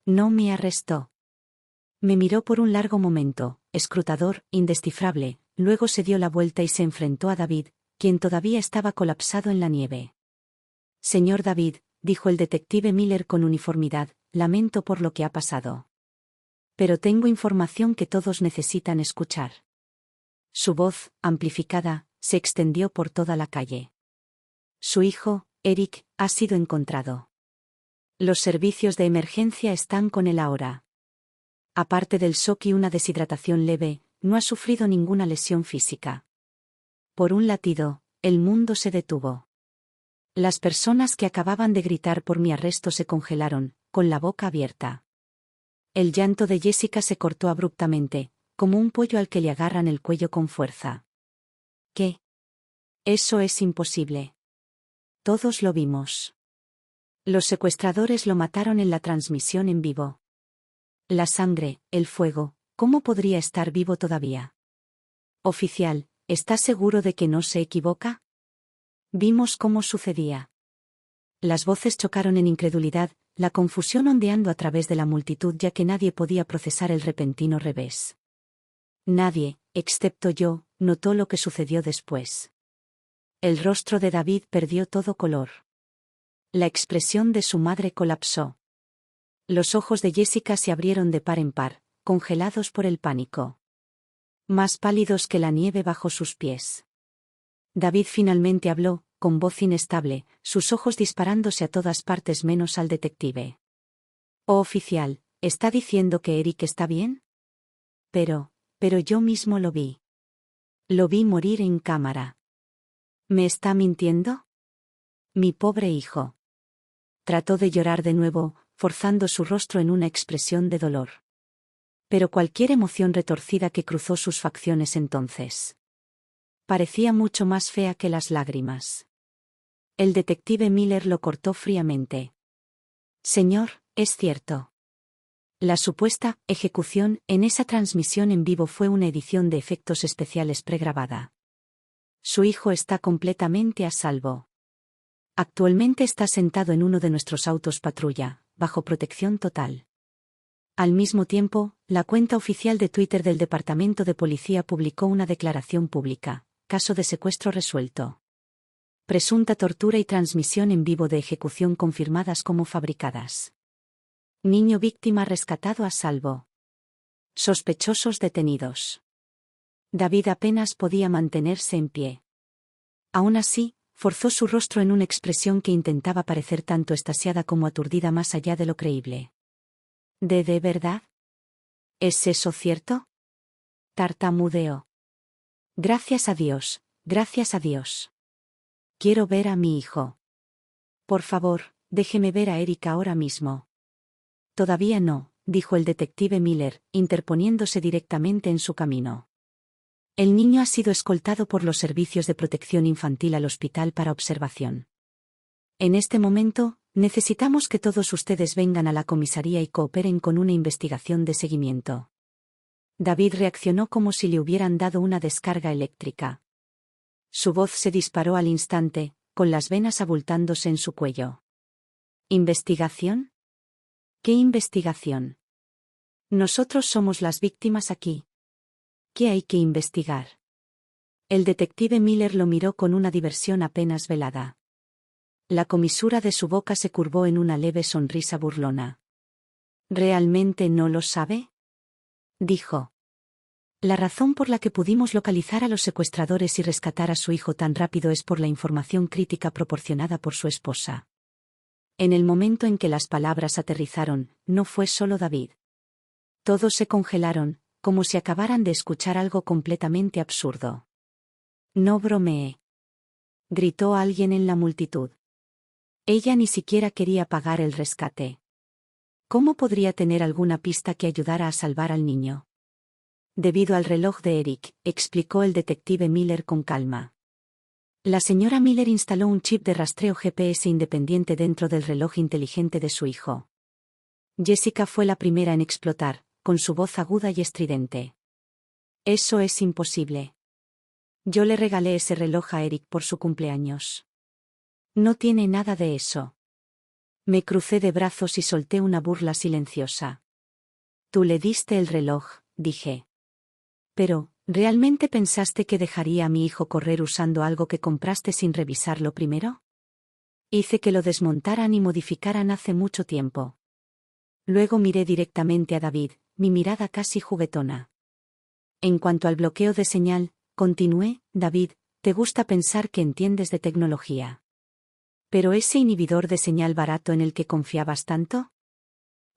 S1: No me arrestó. Me miró por un largo momento, escrutador, indescifrable, luego se dio la vuelta y se enfrentó a David, quien todavía estaba colapsado en la nieve. «Señor David», dijo el detective Miller con uniformidad, «lamento por lo que ha pasado. Pero tengo información que todos necesitan escuchar». Su voz, amplificada, se extendió por toda la calle. Su hijo, Eric, ha sido encontrado. Los servicios de emergencia están con él ahora. Aparte del shock y una deshidratación leve, no ha sufrido ninguna lesión física. Por un latido, el mundo se detuvo. Las personas que acababan de gritar por mi arresto se congelaron, con la boca abierta. El llanto de Jessica se cortó abruptamente, como un pollo al que le agarran el cuello con fuerza. «¿Qué? Eso es imposible. Todos lo vimos. Los secuestradores lo mataron en la transmisión en vivo. La sangre, el fuego, ¿cómo podría estar vivo todavía? Oficial, ¿está seguro de que no se equivoca? Vimos cómo sucedía». Las voces chocaron en incredulidad, la confusión ondeando a través de la multitud ya que nadie podía procesar el repentino revés. Nadie, excepto yo, notó lo que sucedió después. El rostro de David perdió todo color. La expresión de su madre colapsó. Los ojos de Jessica se abrieron de par en par, congelados por el pánico. Más pálidos que la nieve bajo sus pies. David finalmente habló, con voz inestable, sus ojos disparándose a todas partes menos al detective. «Oh oficial, ¿está diciendo que Eric está bien? Pero yo mismo lo vi. Lo vi morir en cámara. ¿Me está mintiendo? Mi pobre hijo». Trató de llorar de nuevo, forzando su rostro en una expresión de dolor. Pero cualquier emoción retorcida que cruzó sus facciones entonces parecía mucho más fea que las lágrimas. El detective Miller lo cortó fríamente. «Señor, es cierto. La supuesta ejecución en esa transmisión en vivo fue una edición de efectos especiales pregrabada. Su hijo está completamente a salvo. Actualmente está sentado en uno de nuestros autos patrulla, bajo protección total». Al mismo tiempo, la cuenta oficial de Twitter del Departamento de Policía publicó una declaración pública: «Caso de secuestro resuelto. Presunta tortura y transmisión en vivo de ejecución confirmadas como fabricadas. Niño víctima rescatado a salvo. Sospechosos detenidos». David apenas podía mantenerse en pie. Aún así, forzó su rostro en una expresión que intentaba parecer tanto extasiada como aturdida más allá de lo creíble. ¿De verdad? ¿Es eso cierto? Tartamudeó. Gracias a Dios, gracias a Dios. Quiero ver a mi hijo. Por favor, déjeme ver a Eric ahora mismo. Todavía no, dijo el detective Miller, interponiéndose directamente en su camino. El niño ha sido escoltado por los servicios de protección infantil al hospital para observación. En este momento, necesitamos que todos ustedes vengan a la comisaría y cooperen con una investigación de seguimiento. David reaccionó como si le hubieran dado una descarga eléctrica. Su voz se disparó al instante, con las venas abultándose en su cuello. ¿Investigación? ¿Qué investigación? Nosotros somos las víctimas aquí. ¿Qué hay que investigar? El detective Miller lo miró con una diversión apenas velada. La comisura de su boca se curvó en una leve sonrisa burlona. ¿Realmente no lo sabe? Dijo. La razón por la que pudimos localizar a los secuestradores y rescatar a su hijo tan rápido es por la información crítica proporcionada por su esposa. En el momento en que las palabras aterrizaron, no fue solo David. Todos se congelaron, como si acabaran de escuchar algo completamente absurdo. No bromeé. Gritó alguien en la multitud. Ella ni siquiera quería pagar el rescate. ¿Cómo podría tener alguna pista que ayudara a salvar al niño? Debido al reloj de Eric, explicó el detective Miller con calma. La señora Miller instaló un chip de rastreo GPS independiente dentro del reloj inteligente de su hijo. Jessica fue la primera en explotar, con su voz aguda y estridente. Eso es imposible. Yo le regalé ese reloj a Eric por su cumpleaños. No tiene nada de eso. Me crucé de brazos y solté una burla silenciosa. Tú le diste el reloj, dije. Pero, ¿realmente pensaste que dejaría a mi hijo correr usando algo que compraste sin revisarlo primero? Hice que lo desmontaran y modificaran hace mucho tiempo. Luego miré directamente a David, mi mirada casi juguetona. En cuanto al bloqueo de señal, continué, David, te gusta pensar que entiendes de tecnología. ¿Pero ese inhibidor de señal barato en el que confiabas tanto?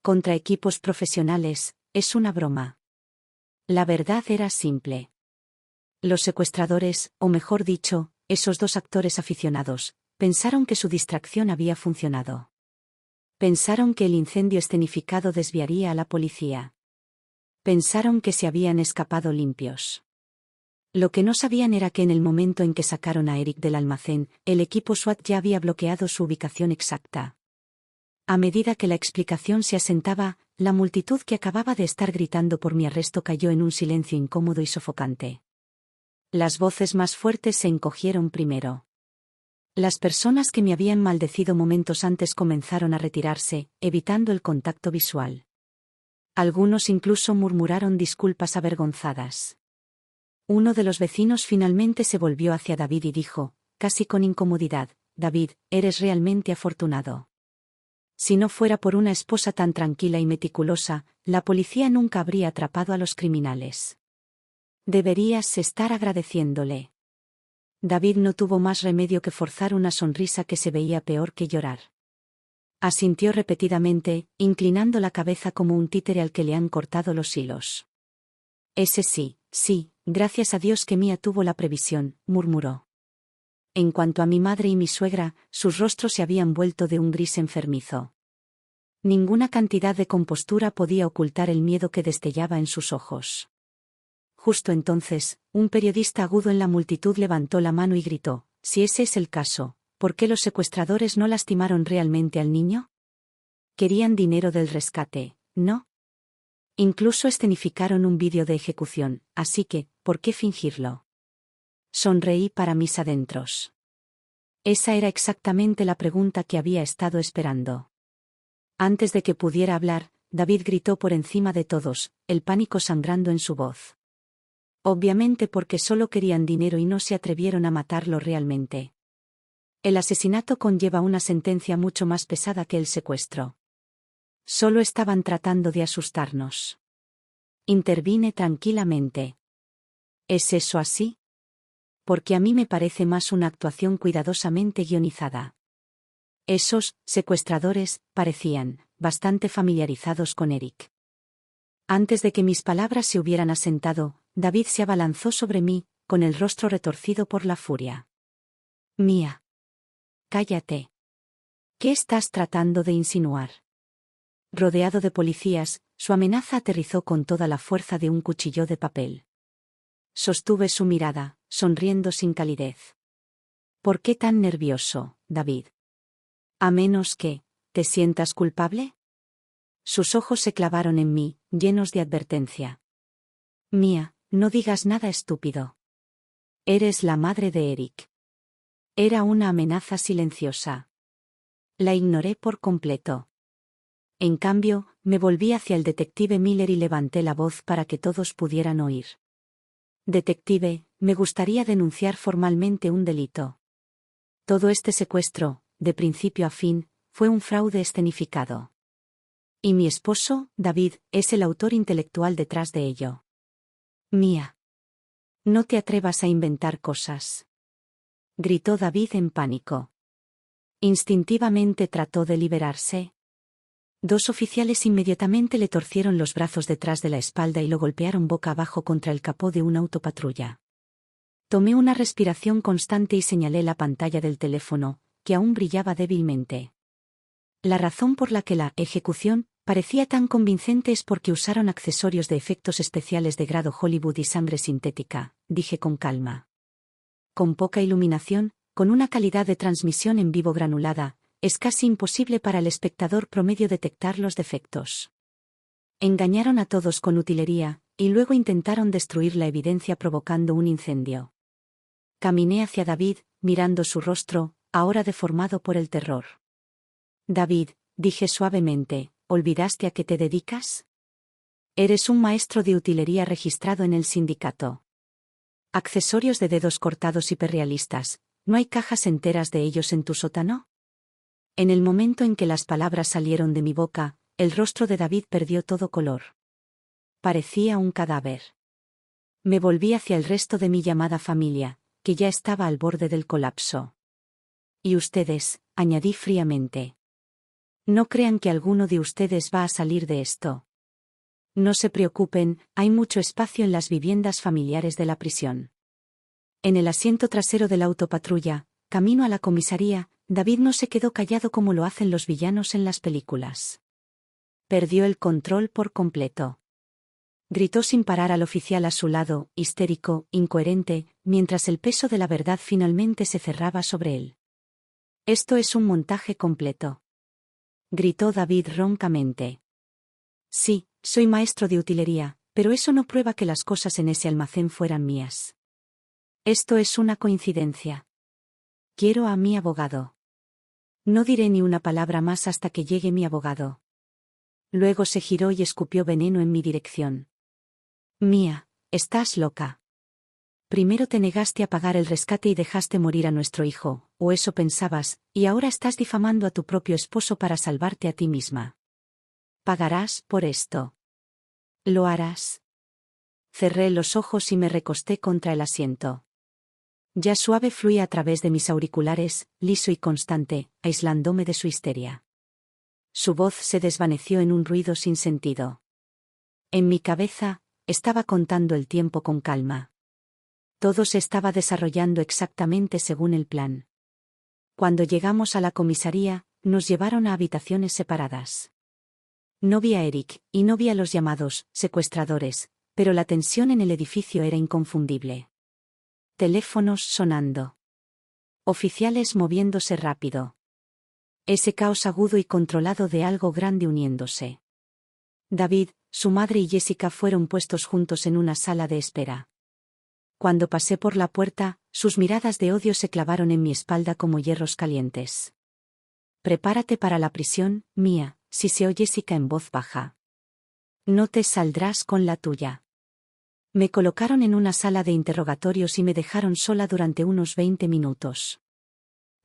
S1: Contra equipos profesionales, es una broma. La verdad era simple. Los secuestradores, o mejor dicho, esos dos actores aficionados, pensaron que su distracción había funcionado. Pensaron que el incendio escenificado desviaría a la policía. Pensaron que se habían escapado limpios. Lo que no sabían era que en el momento en que sacaron a Eric del almacén, el equipo SWAT ya había bloqueado su ubicación exacta. A medida que la explicación se asentaba, la multitud que acababa de estar gritando por mi arresto cayó en un silencio incómodo y sofocante. Las voces más fuertes se encogieron primero. Las personas que me habían maldecido momentos antes comenzaron a retirarse, evitando el contacto visual. Algunos incluso murmuraron disculpas avergonzadas. Uno de los vecinos finalmente se volvió hacia David y dijo, casi con incomodidad, David, eres realmente afortunado. Si no fuera por una esposa tan tranquila y meticulosa, la policía nunca habría atrapado a los criminales. Deberías estar agradeciéndole. David no tuvo más remedio que forzar una sonrisa que se veía peor que llorar. Asintió repetidamente, inclinando la cabeza como un títere al que le han cortado los hilos. Ese sí, sí, gracias a Dios que Mía tuvo la previsión, murmuró. En cuanto a mi madre y mi suegra, sus rostros se habían vuelto de un gris enfermizo. Ninguna cantidad de compostura podía ocultar el miedo que destellaba en sus ojos. Justo entonces, un periodista agudo en la multitud levantó la mano y gritó, si ese es el caso, ¿por qué los secuestradores no lastimaron realmente al niño? Querían dinero del rescate, ¿no? Incluso escenificaron un vídeo de ejecución, así que, ¿por qué fingirlo? Sonreí para mis adentros. Esa era exactamente la pregunta que había estado esperando. Antes de que pudiera hablar, David gritó por encima de todos, el pánico sangrando en su voz. Obviamente porque solo querían dinero y no se atrevieron a matarlo realmente. El asesinato conlleva una sentencia mucho más pesada que el secuestro. Solo estaban tratando de asustarnos. Intervine tranquilamente. ¿Es eso así? Porque a mí me parece más una actuación cuidadosamente guionizada. Esos secuestradores parecían bastante familiarizados con Eric. Antes de que mis palabras se hubieran asentado, David se abalanzó sobre mí, con el rostro retorcido por la furia. Mía. Cállate. ¿Qué estás tratando de insinuar? Rodeado de policías, su amenaza aterrizó con toda la fuerza de un cuchillo de papel. Sostuve su mirada, sonriendo sin calidez. ¿Por qué tan nervioso, David? A menos que, ¿te sientas culpable? Sus ojos se clavaron en mí, llenos de advertencia. Mía, no digas nada estúpido. Eres la madre de Eric. Era una amenaza silenciosa. La ignoré por completo. En cambio, me volví hacia el detective Miller y levanté la voz para que todos pudieran oír. Detective, me gustaría denunciar formalmente un delito. Todo este secuestro, de principio a fin, fue un fraude escenificado. Y mi esposo, David, es el autor intelectual detrás de ello. Mía. No te atrevas a inventar cosas. Gritó David en pánico. Instintivamente trató de liberarse. Dos oficiales inmediatamente le torcieron los brazos detrás de la espalda y lo golpearon boca abajo contra el capó de una autopatrulla. Tomé una respiración constante y señalé la pantalla del teléfono, que aún brillaba débilmente. La razón por la que la ejecución parecía tan convincente es porque usaron accesorios de efectos especiales de grado Hollywood y sangre sintética, dije con calma. Con poca iluminación, con una calidad de transmisión en vivo granulada, es casi imposible para el espectador promedio detectar los defectos. Engañaron a todos con utilería, y luego intentaron destruir la evidencia provocando un incendio. Caminé hacia David, mirando su rostro, ahora deformado por el terror. David, dije suavemente, ¿olvidaste a qué te dedicas? Eres un maestro de utilería registrado en el sindicato. Accesorios de dedos cortados hiperrealistas, ¿no hay cajas enteras de ellos en tu sótano? En el momento en que las palabras salieron de mi boca, el rostro de David perdió todo color. Parecía un cadáver. Me volví hacia el resto de mi llamada familia, que ya estaba al borde del colapso. Y ustedes, añadí fríamente. No crean que alguno de ustedes va a salir de esto. No se preocupen, hay mucho espacio en las viviendas familiares de la prisión. En el asiento trasero de la autopatrulla, camino a la comisaría, David no se quedó callado como lo hacen los villanos en las películas. Perdió el control por completo. Gritó sin parar al oficial a su lado, histérico, incoherente, mientras el peso de la verdad finalmente se cerraba sobre él. Esto es un montaje completo. Gritó David roncamente. Sí, soy maestro de utilería, pero eso no prueba que las cosas en ese almacén fueran mías. Esto es una coincidencia. Quiero a mi abogado. No diré ni una palabra más hasta que llegue mi abogado. Luego se giró y escupió veneno en mi dirección. Mía, estás loca. Primero te negaste a pagar el rescate y dejaste morir a nuestro hijo, o eso pensabas, y ahora estás difamando a tu propio esposo para salvarte a ti misma. Pagarás por esto. Lo harás. Cerré los ojos y me recosté contra el asiento. Ya suave fluía a través de mis auriculares, liso y constante, aislándome de su histeria. Su voz se desvaneció en un ruido sin sentido. En mi cabeza, estaba contando el tiempo con calma. Todo se estaba desarrollando exactamente según el plan. Cuando llegamos a la comisaría, nos llevaron a habitaciones separadas. No vi a Eric, y no vi a los llamados secuestradores, pero la tensión en el edificio era inconfundible. Teléfonos sonando. Oficiales moviéndose rápido. Ese caos agudo y controlado de algo grande uniéndose. David, su madre y Jessica fueron puestos juntos en una sala de espera. Cuando pasé por la puerta, sus miradas de odio se clavaron en mi espalda como hierros calientes. Prepárate para la prisión, Mía, siseó Jessica en voz baja. No te saldrás con la tuya. Me colocaron en una sala de interrogatorios y me dejaron sola durante unos 20 minutos.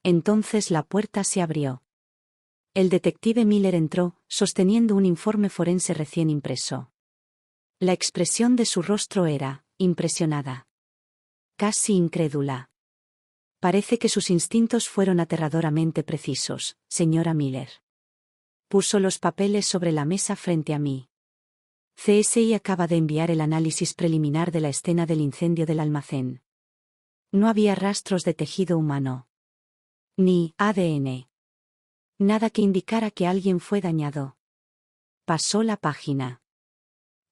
S1: Entonces la puerta se abrió. El detective Miller entró, sosteniendo un informe forense recién impreso. La expresión de su rostro era, impresionada. Casi incrédula. Parece que sus instintos fueron aterradoramente precisos, señora Miller. Puso los papeles sobre la mesa frente a mí. CSI acaba de enviar el análisis preliminar de la escena del incendio del almacén. No había rastros de tejido humano. Ni ADN. Nada que indicara que alguien fue dañado. Pasó la página.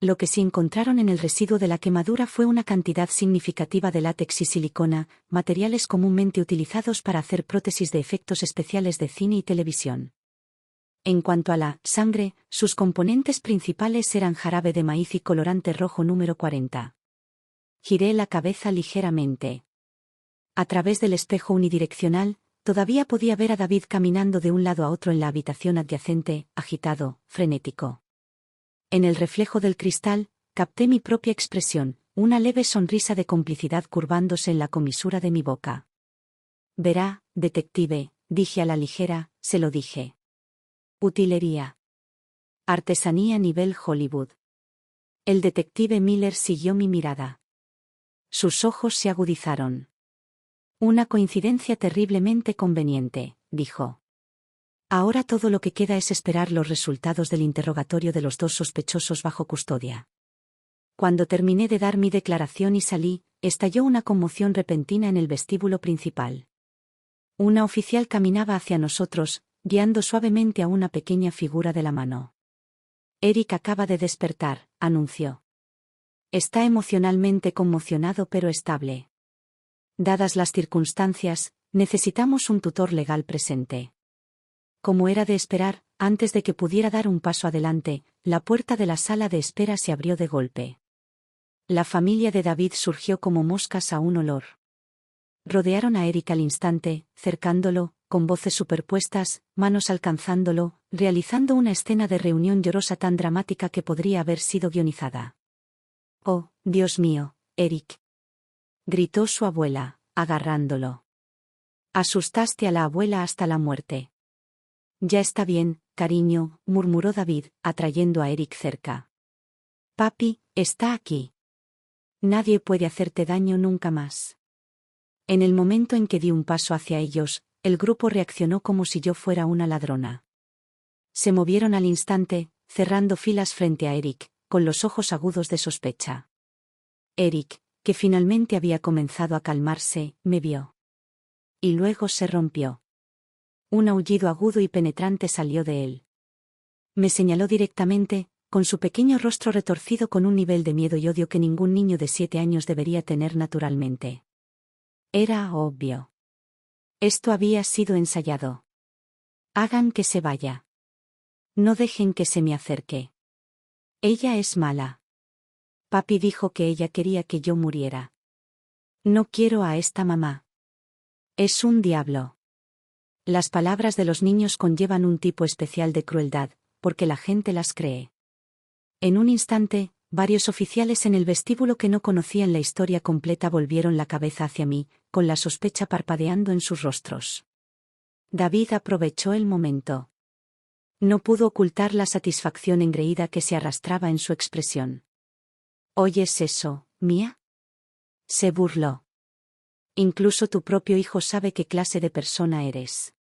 S1: Lo que sí encontraron en el residuo de la quemadura fue una cantidad significativa de látex y silicona, materiales comúnmente utilizados para hacer prótesis de efectos especiales de cine y televisión. En cuanto a la sangre, sus componentes principales eran jarabe de maíz y colorante rojo número 40. Giré la cabeza ligeramente. A través del espejo unidireccional, todavía podía ver a David caminando de un lado a otro en la habitación adyacente, agitado, frenético. En el reflejo del cristal, capté mi propia expresión, una leve sonrisa de complicidad curvándose en la comisura de mi boca. Verá, detective, dije a la ligera, se lo dije. Utilería. Artesanía nivel Hollywood. El detective Miller siguió mi mirada. Sus ojos se agudizaron. Una coincidencia terriblemente conveniente, dijo. Ahora todo lo que queda es esperar los resultados del interrogatorio de los dos sospechosos bajo custodia. Cuando terminé de dar mi declaración y salí, estalló una conmoción repentina en el vestíbulo principal. Una oficial caminaba hacia nosotros, guiando suavemente a una pequeña figura de la mano. Eric acaba de despertar, anunció. Está emocionalmente conmocionado pero estable. Dadas las circunstancias, necesitamos un tutor legal presente. Como era de esperar, antes de que pudiera dar un paso adelante, la puerta de la sala de espera se abrió de golpe. La familia de David surgió como moscas a un olor. Rodearon a Eric al instante, cercándolo, con voces superpuestas, manos alcanzándolo, realizando una escena de reunión llorosa tan dramática que podría haber sido guionizada. «Oh, Dios mío, Eric», gritó su abuela, agarrándolo. «Asustaste a la abuela hasta la muerte». «Ya está bien, cariño», murmuró David, atrayendo a Eric cerca. «Papi, está aquí. Nadie puede hacerte daño nunca más». En el momento en que di un paso hacia ellos, el grupo reaccionó como si yo fuera una ladrona. Se movieron al instante, cerrando filas frente a Eric, con los ojos agudos de sospecha. Eric, que finalmente había comenzado a calmarse, me vio. Y luego se rompió. Un aullido agudo y penetrante salió de él. Me señaló directamente, con su pequeño rostro retorcido con un nivel de miedo y odio que ningún niño de 7 años debería tener naturalmente. Era obvio. Esto había sido ensayado. Hagan que se vaya. No dejen que se me acerque. Ella es mala. Papi dijo que ella quería que yo muriera. No quiero a esta mamá. Es un diablo. Las palabras de los niños conllevan un tipo especial de crueldad, porque la gente las cree. En un instante, varios oficiales en el vestíbulo que no conocían la historia completa volvieron la cabeza hacia mí, con la sospecha parpadeando en sus rostros. David aprovechó el momento. No pudo ocultar la satisfacción engreída que se arrastraba en su expresión. ¿Oyes eso, Mía? Se burló. Incluso tu propio hijo sabe qué clase de persona eres.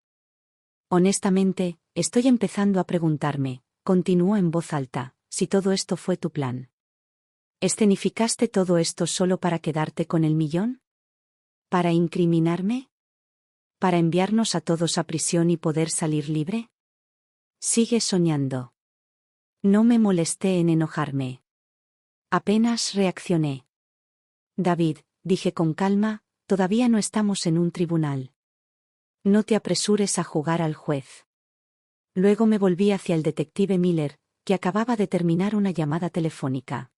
S1: Honestamente, estoy empezando a preguntarme, continuó en voz alta, si todo esto fue tu plan. ¿Escenificaste todo esto solo para quedarte con el millón? ¿Para incriminarme? ¿Para enviarnos a todos a prisión y poder salir libre? Sigue soñando. No me molesté en enojarme. Apenas reaccioné. David, dije con calma, todavía no estamos en un tribunal. No te apresures a jugar al juez. Luego me volví hacia el detective Miller, que acababa de terminar una llamada telefónica.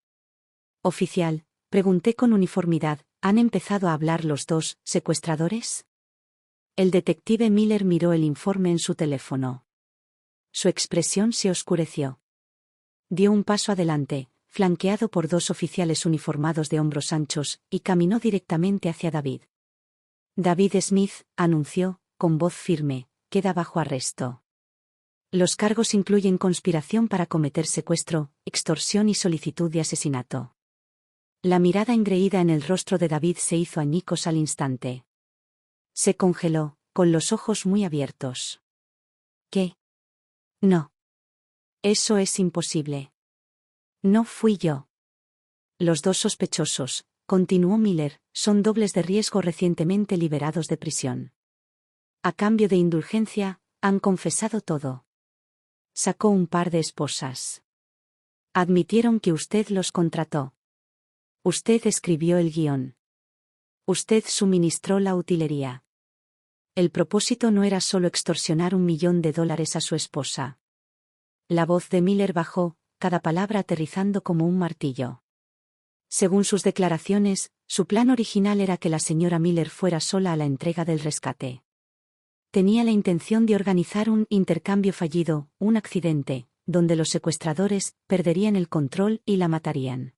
S1: Oficial, pregunté con uniformidad, ¿han empezado a hablar los dos secuestradores? El detective Miller miró el informe en su teléfono. Su expresión se oscureció. Dio un paso adelante, flanqueado por dos oficiales uniformados de hombros anchos, y caminó directamente hacia David. David Smith, anunció, con voz firme, queda bajo arresto. Los cargos incluyen conspiración para cometer secuestro, extorsión y solicitud de asesinato. La mirada engreída en el rostro de David se hizo añicos al instante. Se congeló, con los ojos muy abiertos. ¿Qué? No. Eso es imposible. No fui yo. Los dos sospechosos, continuó Miller, son dobles de riesgo recientemente liberados de prisión. A cambio de indulgencia, han confesado todo. Sacó un par de esposas. Admitieron que usted los contrató. Usted escribió el guión. Usted suministró la utilería. El propósito no era solo extorsionar $1 millón a su esposa. La voz de Miller bajó, cada palabra aterrizando como un martillo. Según sus declaraciones, su plan original era que la señora Miller fuera sola a la entrega del rescate. Tenía la intención de organizar un intercambio fallido, un accidente, donde los secuestradores perderían el control y la matarían.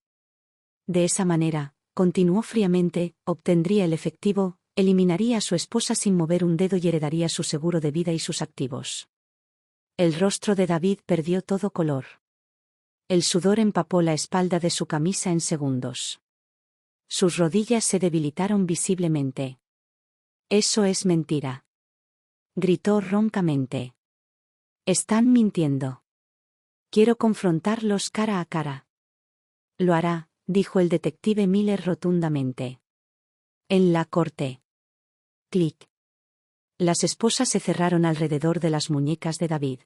S1: De esa manera, continuó fríamente, obtendría el efectivo, eliminaría a su esposa sin mover un dedo y heredaría su seguro de vida y sus activos. El rostro de David perdió todo color. El sudor empapó la espalda de su camisa en segundos. Sus rodillas se debilitaron visiblemente. Eso es mentira. Gritó roncamente. Están mintiendo. Quiero confrontarlos cara a cara. Lo hará, dijo el detective Miller rotundamente. En la corte. Clic. Las esposas se cerraron alrededor de las muñecas de David.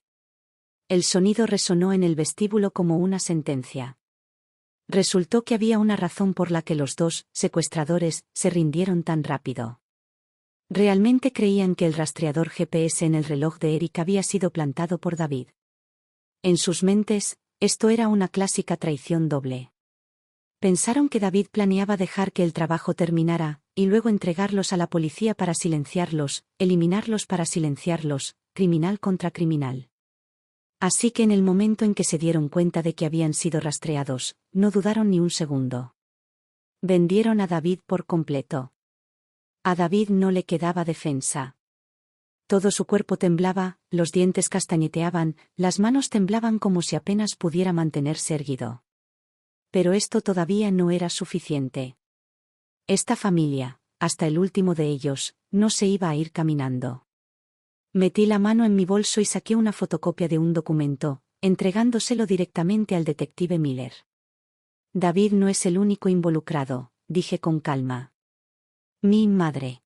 S1: El sonido resonó en el vestíbulo como una sentencia. Resultó que había una razón por la que los dos secuestradores se rindieron tan rápido. Realmente creían que el rastreador GPS en el reloj de Eric había sido plantado por David. En sus mentes, esto era una clásica traición doble. Pensaron que David planeaba dejar que el trabajo terminara, y luego entregarlos a la policía para silenciarlos, eliminarlos para silenciarlos, criminal contra criminal. Así que en el momento en que se dieron cuenta de que habían sido rastreados, no dudaron ni un segundo. Vendieron a David por completo. A David no le quedaba defensa. Todo su cuerpo temblaba, los dientes castañeteaban, las manos temblaban como si apenas pudiera mantenerse erguido. Pero esto todavía no era suficiente. Esta familia, hasta el último de ellos, no se iba a ir caminando. Metí la mano en mi bolso y saqué una fotocopia de un documento, entregándoselo directamente al detective Miller. David no es el único involucrado, dije con calma. Mi madre.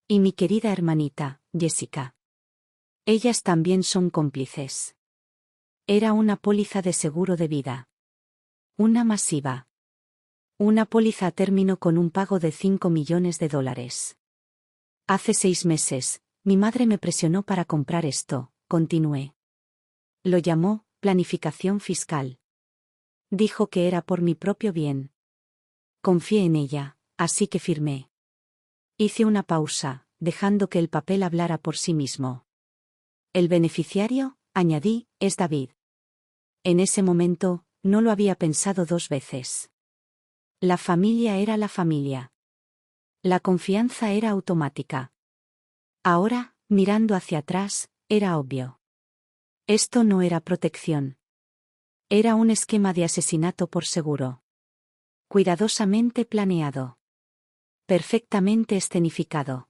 S1: Y mi querida hermanita, Jessica. Ellas también son cómplices. Era una póliza de seguro de vida. Una masiva. Una póliza a término con un pago de $5 millones. Hace 6 meses, mi madre me presionó para comprar esto, continué. Lo llamó planificación fiscal. Dijo que era por mi propio bien. Confié en ella, así que firmé. Hice una pausa, dejando que el papel hablara por sí mismo. El beneficiario, añadí, es David. En ese momento, no lo había pensado 2 veces. La familia era la familia. La confianza era automática. Ahora, mirando hacia atrás, era obvio. Esto no era protección. Era un esquema de asesinato por seguro. Cuidadosamente planeado. Perfectamente escenificado.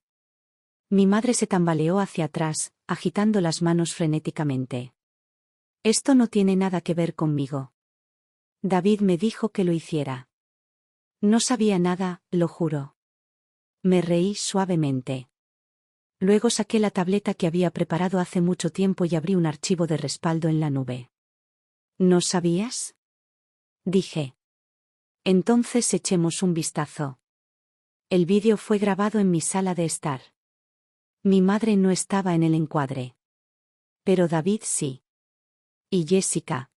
S1: Mi madre se tambaleó hacia atrás, agitando las manos frenéticamente. Esto no tiene nada que ver conmigo. David me dijo que lo hiciera. No sabía nada, lo juro. Me reí suavemente. Luego saqué la tableta que había preparado hace mucho tiempo y abrí un archivo de respaldo en la nube. ¿No sabías? Dije. Entonces echemos un vistazo. El vídeo fue grabado en mi sala de estar. Mi madre no estaba en el encuadre. Pero David sí. Y Jessica.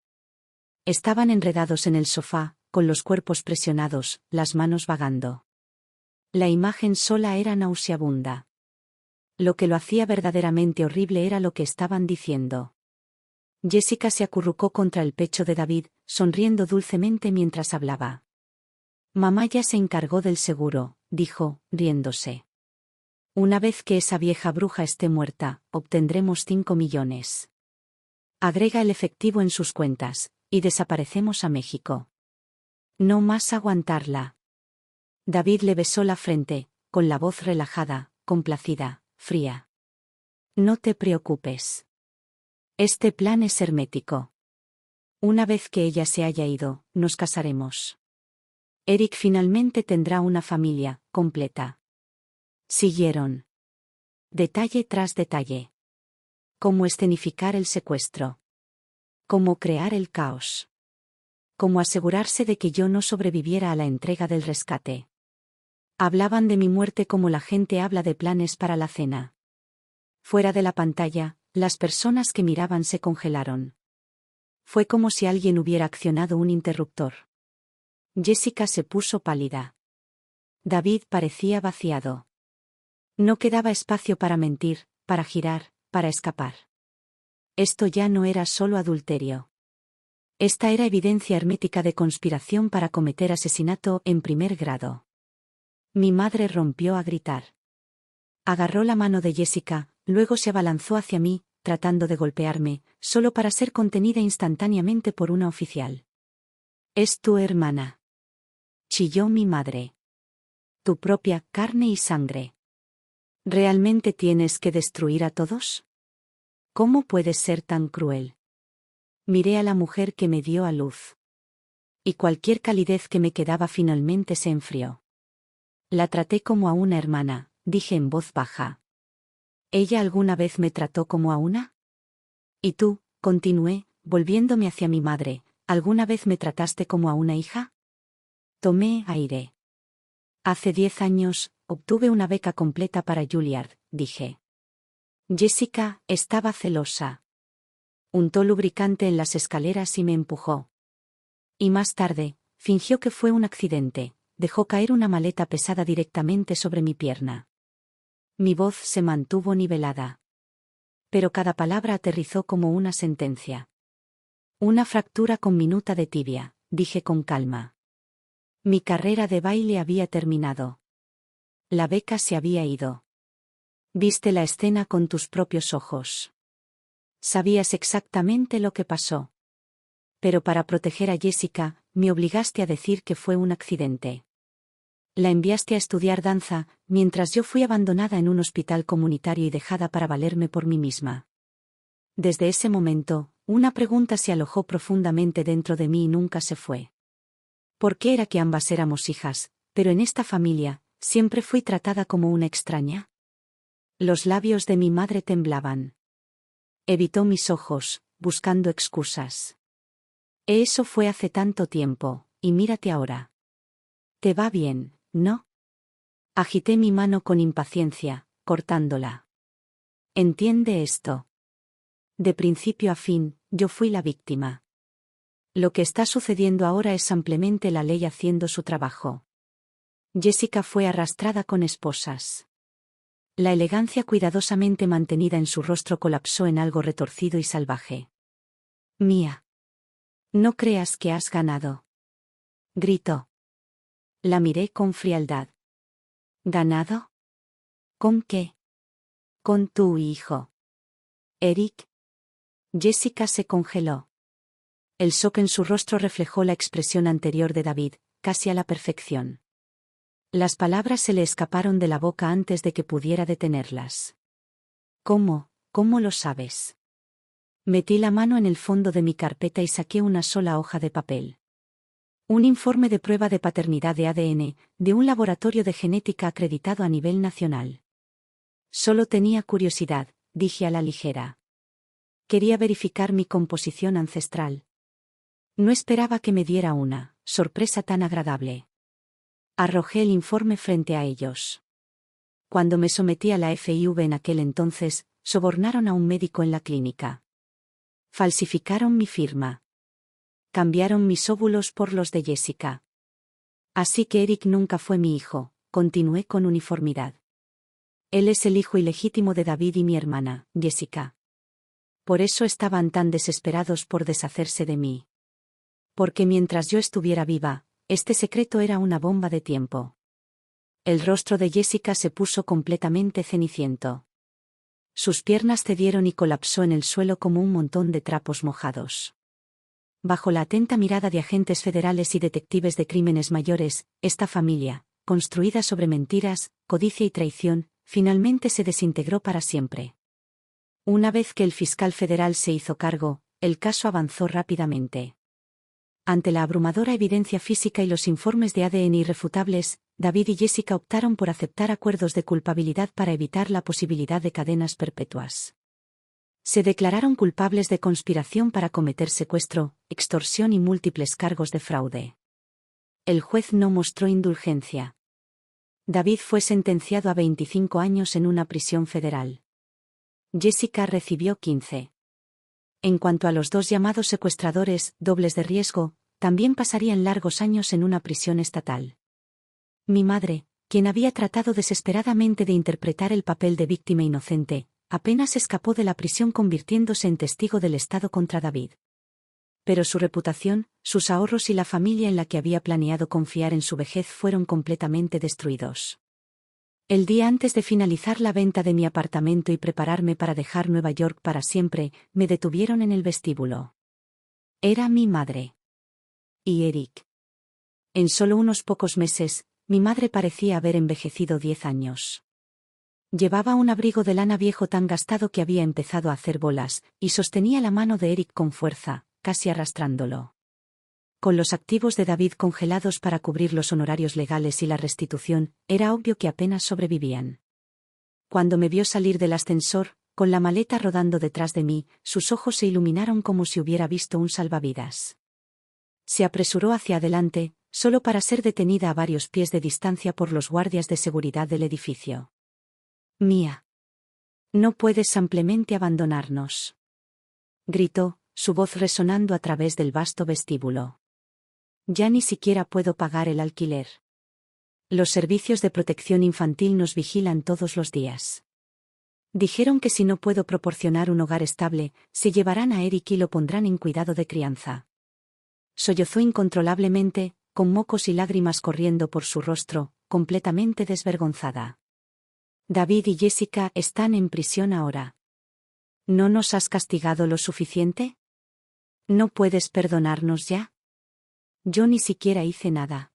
S1: Estaban enredados en el sofá, con los cuerpos presionados, las manos vagando. La imagen sola era nauseabunda. Lo que lo hacía verdaderamente horrible era lo que estaban diciendo. Jessica se acurrucó contra el pecho de David, sonriendo dulcemente mientras hablaba. Mamá ya se encargó del seguro, dijo, riéndose. Una vez que esa vieja bruja esté muerta, obtendremos 5 millones. Agrega el efectivo en sus cuentas, y desaparecemos a México. No más aguantarla. David le besó la frente, con la voz relajada, complacida, fría. No te preocupes. Este plan es hermético. Una vez que ella se haya ido, nos casaremos. Eric finalmente tendrá una familia completa. Siguieron. Detalle tras detalle. Cómo escenificar el secuestro. Cómo crear el caos. Cómo asegurarse de que yo no sobreviviera a la entrega del rescate. Hablaban de mi muerte como la gente habla de planes para la cena. Fuera de la pantalla, las personas que miraban se congelaron. Fue como si alguien hubiera accionado un interruptor. Jessica se puso pálida. David parecía vaciado. No quedaba espacio para mentir, para girar, para escapar. Esto ya no era solo adulterio. Esta era evidencia hermética de conspiración para cometer asesinato en primer grado. Mi madre rompió a gritar. Agarró la mano de Jessica, luego se abalanzó hacia mí, tratando de golpearme, solo para ser contenida instantáneamente por una oficial. «Es tu hermana», chilló mi madre. «Tu propia carne y sangre. ¿Realmente tienes que destruir a todos? ¿Cómo puedes ser tan cruel?» Miré a la mujer que me dio a luz. Y cualquier calidez que me quedaba finalmente se enfrió. La traté como a una hermana, dije en voz baja. ¿Ella alguna vez me trató como a una? ¿Y tú? Continué, volviéndome hacia mi madre, ¿alguna vez me trataste como a una hija? Tomé aire. Hace 10 años, obtuve una beca completa para Juilliard, dije. Jessica estaba celosa. Untó lubricante en las escaleras y me empujó. Y más tarde, fingió que fue un accidente, dejó caer una maleta pesada directamente sobre mi pierna. Mi voz se mantuvo nivelada. Pero cada palabra aterrizó como una sentencia. Una fractura con minuta de tibia, dije con calma. Mi carrera de baile había terminado. La beca se había ido. Viste la escena con tus propios ojos. Sabías exactamente lo que pasó. Pero para proteger a Jessica, me obligaste a decir que fue un accidente. La enviaste a estudiar danza, mientras yo fui abandonada en un hospital comunitario y dejada para valerme por mí misma. Desde ese momento, una pregunta se alojó profundamente dentro de mí y nunca se fue. ¿Por qué era que ambas éramos hijas, pero en esta familia, siempre fui tratada como una extraña? Los labios de mi madre temblaban. Evitó mis ojos, buscando excusas. Eso fue hace tanto tiempo, y mírate ahora. Te va bien, ¿no? Agité mi mano con impaciencia, cortándola. Entiende esto. De principio a fin, yo fui la víctima. Lo que está sucediendo ahora es ampliamente la ley haciendo su trabajo. Jessica fue arrastrada con esposas. La elegancia cuidadosamente mantenida en su rostro colapsó en algo retorcido y salvaje. Mía. No creas que has ganado. Gritó. La miré con frialdad. ¿Ganado? ¿Con qué? Con tu hijo. Eric. Jessica se congeló. El shock en su rostro reflejó la expresión anterior de David, casi a la perfección. Las palabras se le escaparon de la boca antes de que pudiera detenerlas. ¿Cómo lo sabes? Metí la mano en el fondo de mi carpeta y saqué una sola hoja de papel. Un informe de prueba de paternidad de ADN, de un laboratorio de genética acreditado a nivel nacional. Solo tenía curiosidad, dije a la ligera. Quería verificar mi composición ancestral. No esperaba que me diera una sorpresa tan agradable. Arrojé el informe frente a ellos. Cuando me sometí a la FIV en aquel entonces, sobornaron a un médico en la clínica. Falsificaron mi firma. Cambiaron mis óvulos por los de Jessica. Así que Eric nunca fue mi hijo, continué con uniformidad. Él es el hijo ilegítimo de David y mi hermana, Jessica. Por eso estaban tan desesperados por deshacerse de mí. Porque mientras yo estuviera viva, este secreto era una bomba de tiempo. El rostro de Jessica se puso completamente ceniciento. Sus piernas cedieron y colapsó en el suelo como un montón de trapos mojados. Bajo la atenta mirada de agentes federales y detectives de crímenes mayores, esta familia, construida sobre mentiras, codicia y traición, finalmente se desintegró para siempre. Una vez que el fiscal federal se hizo cargo, El caso avanzó rápidamente. Ante la abrumadora evidencia física y los informes de ADN irrefutables, David y Jessica optaron por aceptar acuerdos de culpabilidad para evitar la posibilidad de cadenas perpetuas. Se declararon culpables de conspiración para cometer secuestro, extorsión y múltiples cargos de fraude. El juez no mostró indulgencia. David fue sentenciado a 25 años en una prisión federal. Jessica recibió 15. En cuanto a los dos llamados secuestradores, dobles de riesgo, también pasarían largos años en una prisión estatal. Mi madre, quien había tratado desesperadamente de interpretar el papel de víctima inocente, apenas escapó de la prisión convirtiéndose en testigo del Estado contra David. Pero su reputación, sus ahorros y la familia en la que había planeado confiar en su vejez fueron completamente destruidos. El día antes de finalizar la venta de mi apartamento y prepararme para dejar Nueva York para siempre, me detuvieron en el vestíbulo. Era mi madre. Y Eric. En solo unos pocos meses, mi madre parecía haber envejecido 10 años. Llevaba un abrigo de lana viejo tan gastado que había empezado a hacer bolas, y sostenía la mano de Eric con fuerza, casi arrastrándolo. Con los activos de David congelados para cubrir los honorarios legales y la restitución, era obvio que apenas sobrevivían. Cuando me vio salir del ascensor, con la maleta rodando detrás de mí, sus ojos se iluminaron como si hubiera visto un salvavidas. Se apresuró hacia adelante, solo para ser detenida a varios pies de distancia por los guardias de seguridad del edificio. Mía. No puedes simplemente abandonarnos. Gritó, su voz resonando a través del vasto vestíbulo. Ya ni siquiera puedo pagar el alquiler. Los servicios de protección infantil nos vigilan todos los días. Dijeron que si no puedo proporcionar un hogar estable, se llevarán a Eric y lo pondrán en cuidado de crianza. Sollozó incontrolablemente, con mocos y lágrimas corriendo por su rostro, completamente desvergonzada. David y Jessica están en prisión ahora. ¿No nos has castigado lo suficiente? ¿No puedes perdonarnos ya? Yo ni siquiera hice nada.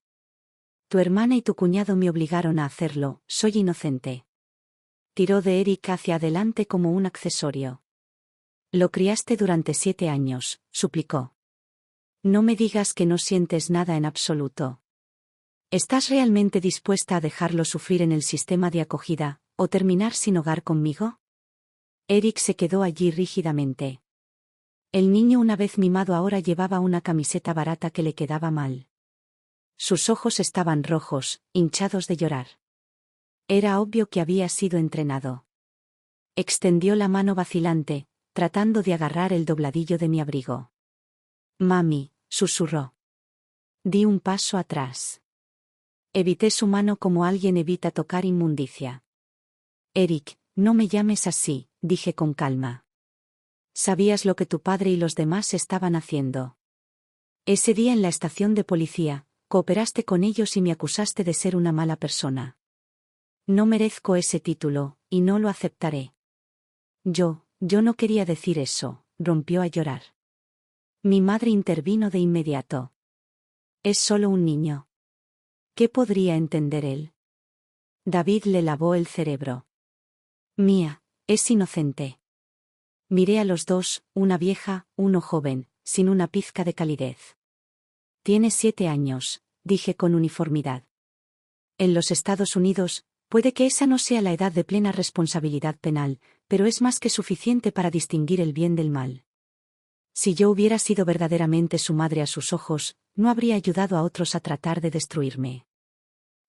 S1: Tu hermana y tu cuñado me obligaron a hacerlo, soy inocente. Tiró de Eric hacia adelante como un accesorio. Lo criaste durante 7 años, suplicó. No me digas que no sientes nada en absoluto. ¿Estás realmente dispuesta a dejarlo sufrir en el sistema de acogida, o terminar sin hogar conmigo? Eric se quedó allí rígidamente. El niño, una vez mimado, ahora llevaba una camiseta barata que le quedaba mal. Sus ojos estaban rojos, hinchados de llorar. Era obvio que había sido entrenado. Extendió la mano vacilante, tratando de agarrar el dobladillo de mi abrigo. Mami, susurró. Di un paso atrás. Evité su mano como alguien evita tocar inmundicia. Eric, no me llames así, dije con calma. Sabías lo que tu padre y los demás estaban haciendo. Ese día en la estación de policía, cooperaste con ellos y me acusaste de ser una mala persona. No merezco ese título, y no lo aceptaré. Yo no quería decir eso, rompió a llorar. Mi madre intervino de inmediato. Es solo un niño. ¿Qué podría entender él? David le lavó el cerebro. Mía, es inocente. Miré a los dos, una vieja, uno joven, sin una pizca de calidez. Tiene 7 años, dije con uniformidad. En los Estados Unidos, puede que esa no sea la edad de plena responsabilidad penal, pero es más que suficiente para distinguir el bien del mal. Si yo hubiera sido verdaderamente su madre a sus ojos, no habría ayudado a otros a tratar de destruirme.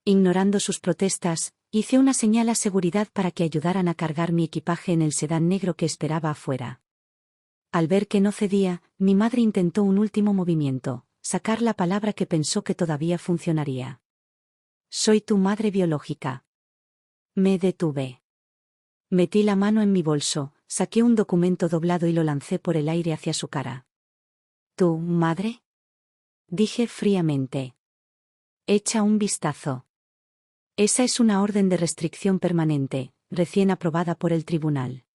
S1: Ignorando sus protestas, hice una señal a seguridad para que ayudaran a cargar mi equipaje en el sedán negro que esperaba afuera. Al ver que no cedía, mi madre intentó un último movimiento, sacar la palabra que pensó que todavía funcionaría. Soy tu madre biológica. Me detuve. Metí la mano en mi bolso, saqué un documento doblado y lo lancé por el aire hacia su cara. ¿Tu madre? Dije fríamente. Echa un vistazo. Esa es una orden de restricción permanente, recién aprobada por el tribunal.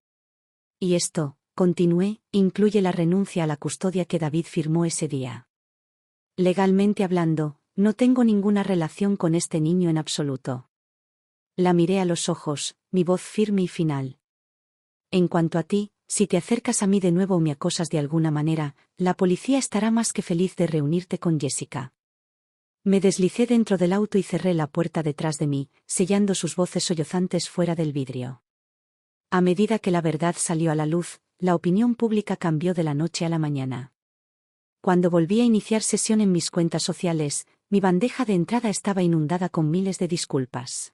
S1: Y esto, continué, incluye la renuncia a la custodia que David firmó ese día. Legalmente hablando, no tengo ninguna relación con este niño en absoluto. La miré a los ojos, mi voz firme y final. En cuanto a ti, Si te acercas a mí de nuevo o me acosas de alguna manera, la policía estará más que feliz de reunirte con Jessica. Me deslicé dentro del auto y cerré la puerta detrás de mí, sellando sus voces sollozantes fuera del vidrio. A medida que la verdad salió a la luz, la opinión pública cambió de la noche a la mañana. Cuando volví a iniciar sesión en mis cuentas sociales, mi bandeja de entrada estaba inundada con miles de disculpas.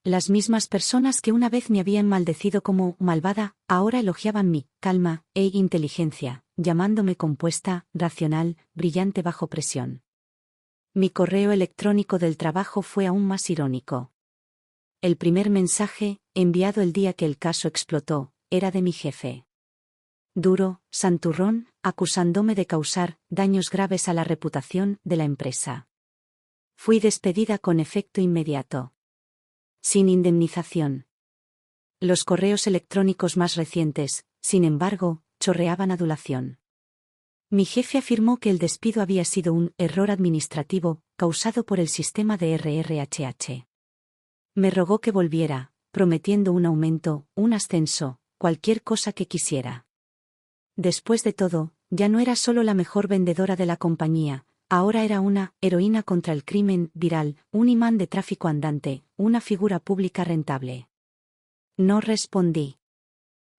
S1: Las mismas personas que una vez me habían maldecido como malvada, ahora elogiaban mi calma e inteligencia, llamándome compuesta, racional, brillante bajo presión. Mi correo electrónico del trabajo fue aún más irónico. El primer mensaje, enviado el día que el caso explotó, era de mi jefe. Duro, santurrón, acusándome de causar daños graves a la reputación de la empresa. Fui despedida con efecto inmediato. Sin indemnización. Los correos electrónicos más recientes, sin embargo, chorreaban adulación. Mi jefe afirmó que el despido había sido un error administrativo, causado por el sistema de RRHH. Me rogó que volviera, prometiendo un aumento, un ascenso, cualquier cosa que quisiera. Después de todo, ya no era solo la mejor vendedora de la compañía, ahora era una heroína contra el crimen viral, un imán de tráfico andante, una figura pública rentable. No respondí.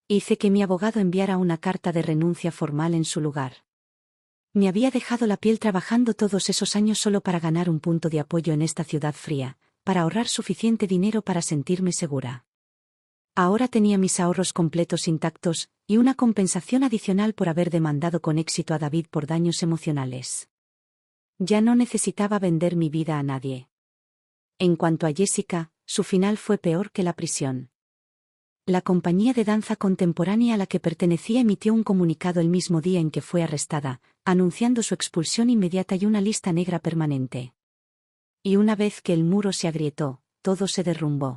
S1: Hice que mi abogado enviara una carta de renuncia formal en su lugar. Me había dejado la piel trabajando todos esos años solo para ganar un punto de apoyo en esta ciudad fría, para ahorrar suficiente dinero para sentirme segura. Ahora tenía mis ahorros completos intactos, y una compensación adicional por haber demandado con éxito a David por daños emocionales. Ya no necesitaba vender mi vida a nadie. En cuanto a Jessica, su final fue peor que la prisión. La compañía de danza contemporánea a la que pertenecía emitió un comunicado el mismo día en que fue arrestada, anunciando su expulsión inmediata y una lista negra permanente. Y una vez que el muro se agrietó, todo se derrumbó.